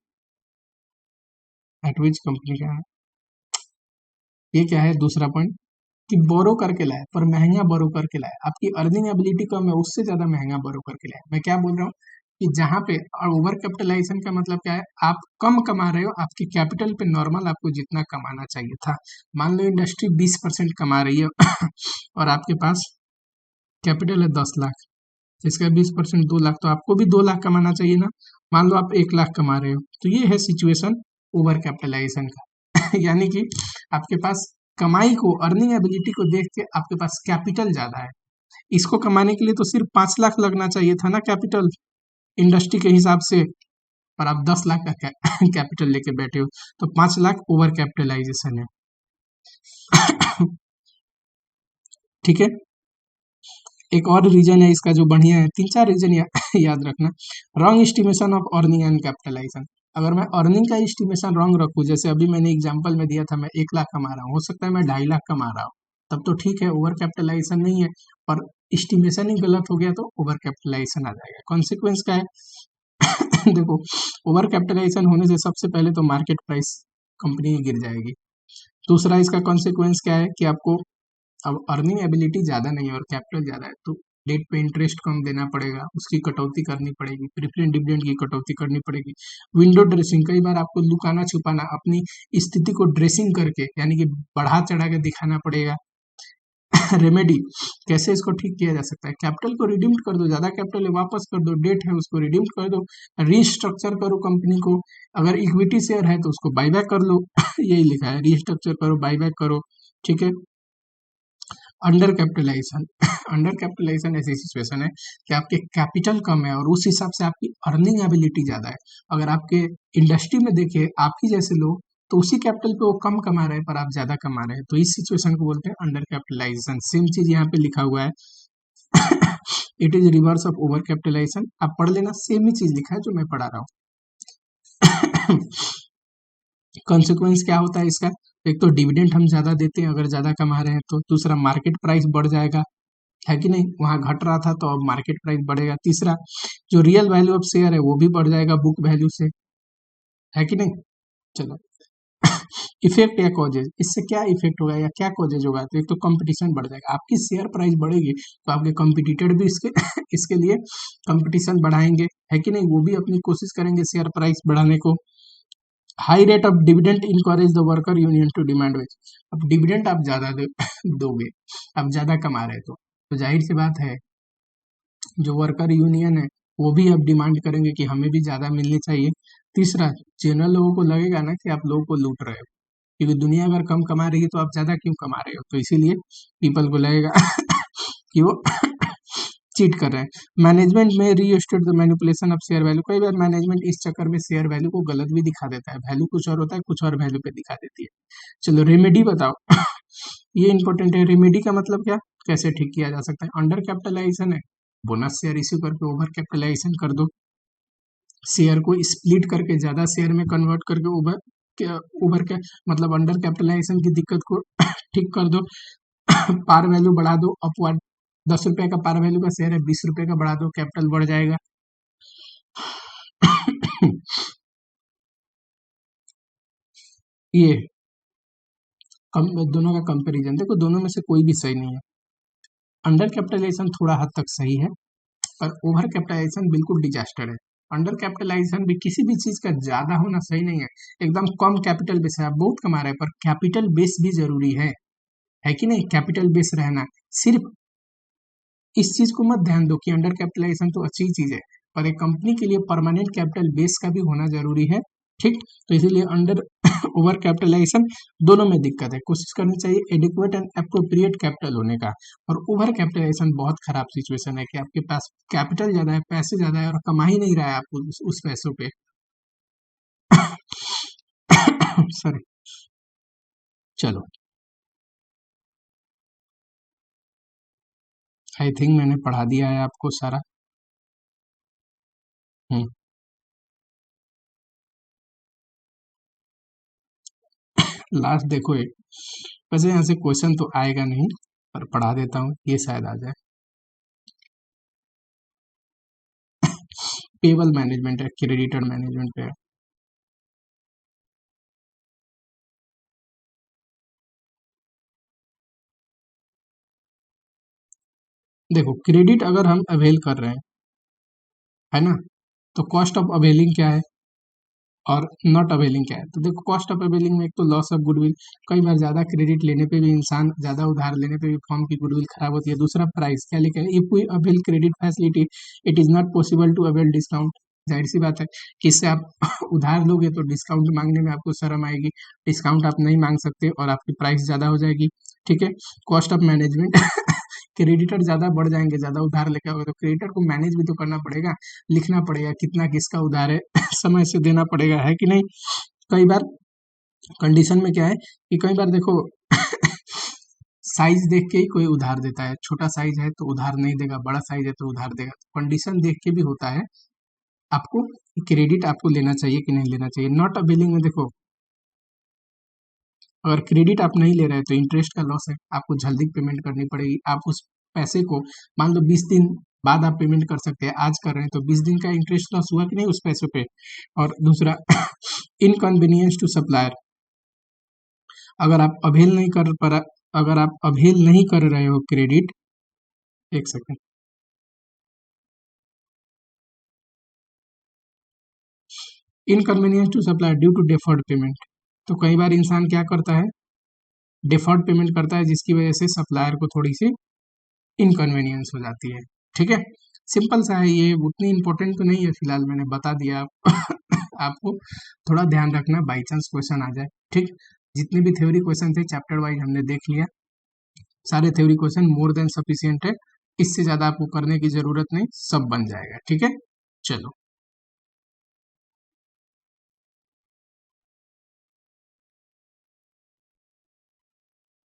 at which company का है, ये क्या है दूसरा पॉइंट, कि बोरो करके लाए पर महंगा बोरो करके लाए, आपकी अर्निंग एबिलिटी कम है उससे ज्यादा महंगा बोरो करके लाए। मैं क्या बोल रहा हूँ कि जहाँ पे ओवर कैपिटलाइजेशन का मतलब क्या है, आप कम कमा रहे हो, आपकी कैपिटल पे नॉर्मल आपको जितना कमाना चाहिए था, मान लो इंडस्ट्री 20% कमा रही है और आपके पास कैपिटल है 10 लाख, इसका 20% 2 लाख, तो आपको भी 2 लाख कमाना चाहिए ना, मान लो आप 1 लाख कमा रहे हो, तो ये है सिचुएशन ओवर कैपिटलाइजेशन का। यानी कि आपके पास कमाई को, अर्निंग एबिलिटी को देख के आपके पास कैपिटल ज्यादा है, इसको कमाने के लिए तो सिर्फ 5 लाख लगना चाहिए था ना कैपिटल इंडस्ट्री के हिसाब से, पर आप 10 लाख का कैपिटल लेके बैठे हो, तो 5 लाख ओवर कैपिटलाइजेशन है। ठीक है, एक और रीजन है इसका जो बढ़िया है, 3-4 रीजन याद रखना। Wrong estimation of earning and capitalization, अगर मैं अर्निंग का एस्टिमेशन रॉन्ग रखूं, जैसे अभी मैंने एग्जांपल में दिया था मैं 1 लाख कमा रहा हूँ, हो सकता है मैं 2.5 लाख कमा रहा हूँ, तब तो ठीक है, ओवर कैपिटलाइजेशन नहीं है, पर एस्टिमेशन ही गलत हो गया तो ओवर कैपिटलाइजेशन आ जाएगा। कॉन्सिक्वेंस क्या है? देखो, ओवर कैपिटलाइजेशन होने से सबसे पहले तो मार्केट प्राइस कंपनी गिर जाएगी। दूसरा इसका कॉन्सिक्वेंस क्या है कि आपको अब अर्निंग एबिलिटी ज़्यादा नहीं है और कैपिटल ज़्यादा है, तो डेट पे इंटरेस्ट कम देना पड़ेगा, उसकी कटौती करनी पड़ेगी, प्रेफरेंस डिविडेंड की कटौती करनी पड़ेगी। विंडो ड्रेसिंग, कई बार आपको लुकाना छुपाना, अपनी स्थिति को ड्रेसिंग करके यानी कि बढ़ा चढ़ा के दिखाना पड़ेगा। रेमेडी, कैसे इसको ठीक किया जा सकता है? कैपिटल को रिडीम कर दो, ज्यादा कैपिटल है वापस कर दो, डेट है उसको रिडीम कर दो, रीस्ट्रक्चर करो कंपनी को, अगर इक्विटी शेयर है तो उसको बाईबैक कर लो। यही लिखा है, रीस्ट्रक्चर करो, बाईबैक करो, ठीक है। अंडर कैपिटलाइजेशन, अंडर कैपिटलाइजेशन ऐसी सिचुएशन है कि आपके कैपिटल कम है और उस हिसाब से आपकी अर्निंग एबिलिटी ज्यादा है। अगर आपके इंडस्ट्री में देखिए आप ही जैसे लोग, तो उसी कैपिटल पे वो कम कमा रहे हैं पर आप ज्यादा कमा रहे हैं, तो इस सिचुएशन को बोलते हैं अंडर कैपिटलाइजेशन। सेम चीज यहाँ पे लिखा हुआ है। It is reverse of over capitalization, आप पढ़ लेना, सेम ही चीज लिखा है जो मैं पढ़ा रहा हूँ। कॉन्सिक्वेंस क्या होता है इसका? एक तो डिविडेंड हम ज्यादा देते हैं अगर ज्यादा कमा रहे हैं तो, दूसरा मार्केट प्राइस बढ़ जाएगा, है कि नहीं, वहां घट रहा था तो अब मार्केट प्राइस बढ़ेगा, तीसरा जो रियल वैल्यू ऑफ शेयर है वो भी बढ़ जाएगा बुक वैल्यू से, है कि नहीं। चलो, इफेक्ट या कॉजेज, इससे क्या इफेक्ट होगा या क्या कॉजेज होगा? तो एक तो कंपटीशन बढ़ जाएगा, आपकी शेयर प्राइस बढ़ेगी तो आपके कंपटीटर भी इसके इसके लिए कंपटीशन बढ़ाएंगे, है कि नहीं, वो भी अपनी कोशिश करेंगे शेयर प्राइस बढ़ाने को। High rate of dividend encourage the worker union to demand wage, अब डिविडेंड आप ज्यादा दोगे, आप ज्यादा कमा रहे तो जाहिर सी बात है जो वर्कर यूनियन है वो भी अब डिमांड करेंगे कि हमें भी ज्यादा मिलनी चाहिए। तीसरा, जनरल लोगों को लगेगा ना कि आप लोगों को लूट रहे हो, क्योंकि दुनिया अगर कम कमा रही है तो आप ज्यादा क्यों कमा रहे हो, तो इसीलिए पीपल को लगेगा कि वो चीट कर रहे हैं। मैनेजमेंट में restate the manipulation of share value, कई बार मैनेजमेंट इस चक्कर में शेयर वैल्यू को गलत भी दिखा देता है, वैल्यू कुछ और होता है, कुछ और वैल्यू पे दिखा देती है। चलो रेमेडी बताओ। ये इंपॉर्टेंट है, रेमेडी का मतलब क्या, कैसे ठीक किया जा सकता है? अंडर कैपिटलाइजेशन है, बोनस शेयर इश्यू करके ओवर कैपिटलाइजेशन कर दो, शेयर को स्प्लिट करके ज्यादा शेयर में कन्वर्ट करके ओवर के मतलब अंडर कैपिटलाइजेशन की दिक्कत को ठीक कर दो। पार वैल्यू बढ़ा दो अपवर्ड, 10 रुपए का पार वैल्यू का शेयर है, 20 रुपए का बढ़ा दो, कैपिटल बढ़ जाएगा। ये कम दोनों का कंपैरिजन देखो, दोनों में से कोई भी सही नहीं है। अंडर कैपिटलाइजेशन थोड़ा हद तक सही है, पर ओवर कैपिटलाइजेशन बिल्कुल डिजास्टर है। अंडर कैपिटलाइजेशन भी किसी भी चीज का ज्यादा होना सही नहीं है। एकदम कम कैपिटल बेस है, आप बहुत कमा रहे हैं, पर कैपिटल बेस भी जरूरी है कि नहीं? कैपिटल बेस रहना, सिर्फ इस चीज को मत ध्यान दो कि अंडर कैपिटलाइजेशन तो अच्छी चीज है, पर एक कंपनी के लिए परमानेंट कैपिटल बेस का भी होना जरूरी है। ठीक, तो इसीलिए अंडर ओवर कैपिटलाइजेशन दोनों में दिक्कत है। कोशिश करनी चाहिए एडिक्वेट एंड अप्रोप्रिएट कैपिटल होने का। और ओवर कैपिटलाइजेशन बहुत खराब सिचुएशन है कि आपके पास कैपिटल ज्यादा है, पैसे ज्यादा है, और कमा ही नहीं रहा है आप उस पैसों पे। सॉरी, चलो, आई थिंक मैंने पढ़ा दिया है आपको सारा। हम्म, लास्ट देखो एक, वैसे यहाँ से क्वेश्चन तो आएगा नहीं, पर पढ़ा देता हूँ, ये शायद आ जाए। पेबल मैनेजमेंट है, क्रेडिटर मैनेजमेंट पे है। देखो, क्रेडिट अगर हम अवेल कर रहे हैं, है ना, तो कॉस्ट ऑफ अवेलिंग क्या है और नॉट अवेलिंग क्या है? तो देखो, कॉस्ट ऑफ अवेलिंग में एक तो लॉस ऑफ गुडविल, कई बार ज्यादा क्रेडिट लेने पे भी इंसान, ज्यादा उधार लेने पे भी फॉर्म की गुडविल खराब होती है। दूसरा, प्राइस क्या लिखा है? If we avail credit facility it is not possible to avail discount. जाहिर सी बात है कि इससे आप उधार लोगे तो डिस्काउंट मांगने में आपको शर्म आएगी, डिस्काउंट आप नहीं मांग सकते और आपकी प्राइस ज्यादा हो जाएगी। ठीक है, कॉस्ट ऑफ मैनेजमेंट क्रेडिटर ज्यादा बढ़ जाएंगे, ज्यादा उधार लेके आओगे तो क्रेडिटर को मैनेज भी तो करना पड़ेगा, लिखना पड़ेगा कितना किसका उधार है, समय से देना पड़ेगा, है कि नहीं? कई बार कंडीशन में क्या है कि कई बार देखो साइज देख के ही कोई उधार देता है, छोटा साइज है तो उधार नहीं देगा, बड़ा साइज है तो उधार देगा, तो कंडीशन देख के भी होता है आपको, क्रेडिट आपको लेना चाहिए कि नहीं लेना चाहिए। नॉट अवेलिंग में देखो, अगर क्रेडिट आप नहीं ले रहे हैं तो इंटरेस्ट का लॉस है, आपको जल्दी पेमेंट करनी पड़ेगी। आप उस पैसे को मान लो 20 दिन बाद आप पेमेंट कर सकते हैं, आज कर रहे हैं तो 20 दिन का इंटरेस्ट लॉस हुआ कि नहीं उस पैसे पे। और दूसरा, इनकन्वीनियंस टू सप्लायर, अगर आप अवेल नहीं कर पर अगर आप अवेल नहीं कर रहे हो क्रेडिट, एक second, inconvenience to supplier due to deferred payment, तो कई बार इंसान क्या करता है, डिफर्ड पेमेंट करता है, जिसकी वजह से सप्लायर को थोड़ी सी इनकन्वीनियंस हो जाती है। ठीक है, सिंपल सा है ये, उतनी इंपॉर्टेंट तो नहीं है, फिलहाल मैंने बता दिया आपको थोड़ा ध्यान रखना, बाई चांस क्वेश्चन आ जाए। ठीक, जितने भी थ्योरी क्वेश्चन थे चैप्टर वाइज हमने देख लिया, सारे theory question more than sufficient है, इससे ज्यादा आपको करने की जरूरत नहीं, सब बन जाएगा। ठीक है, चलो।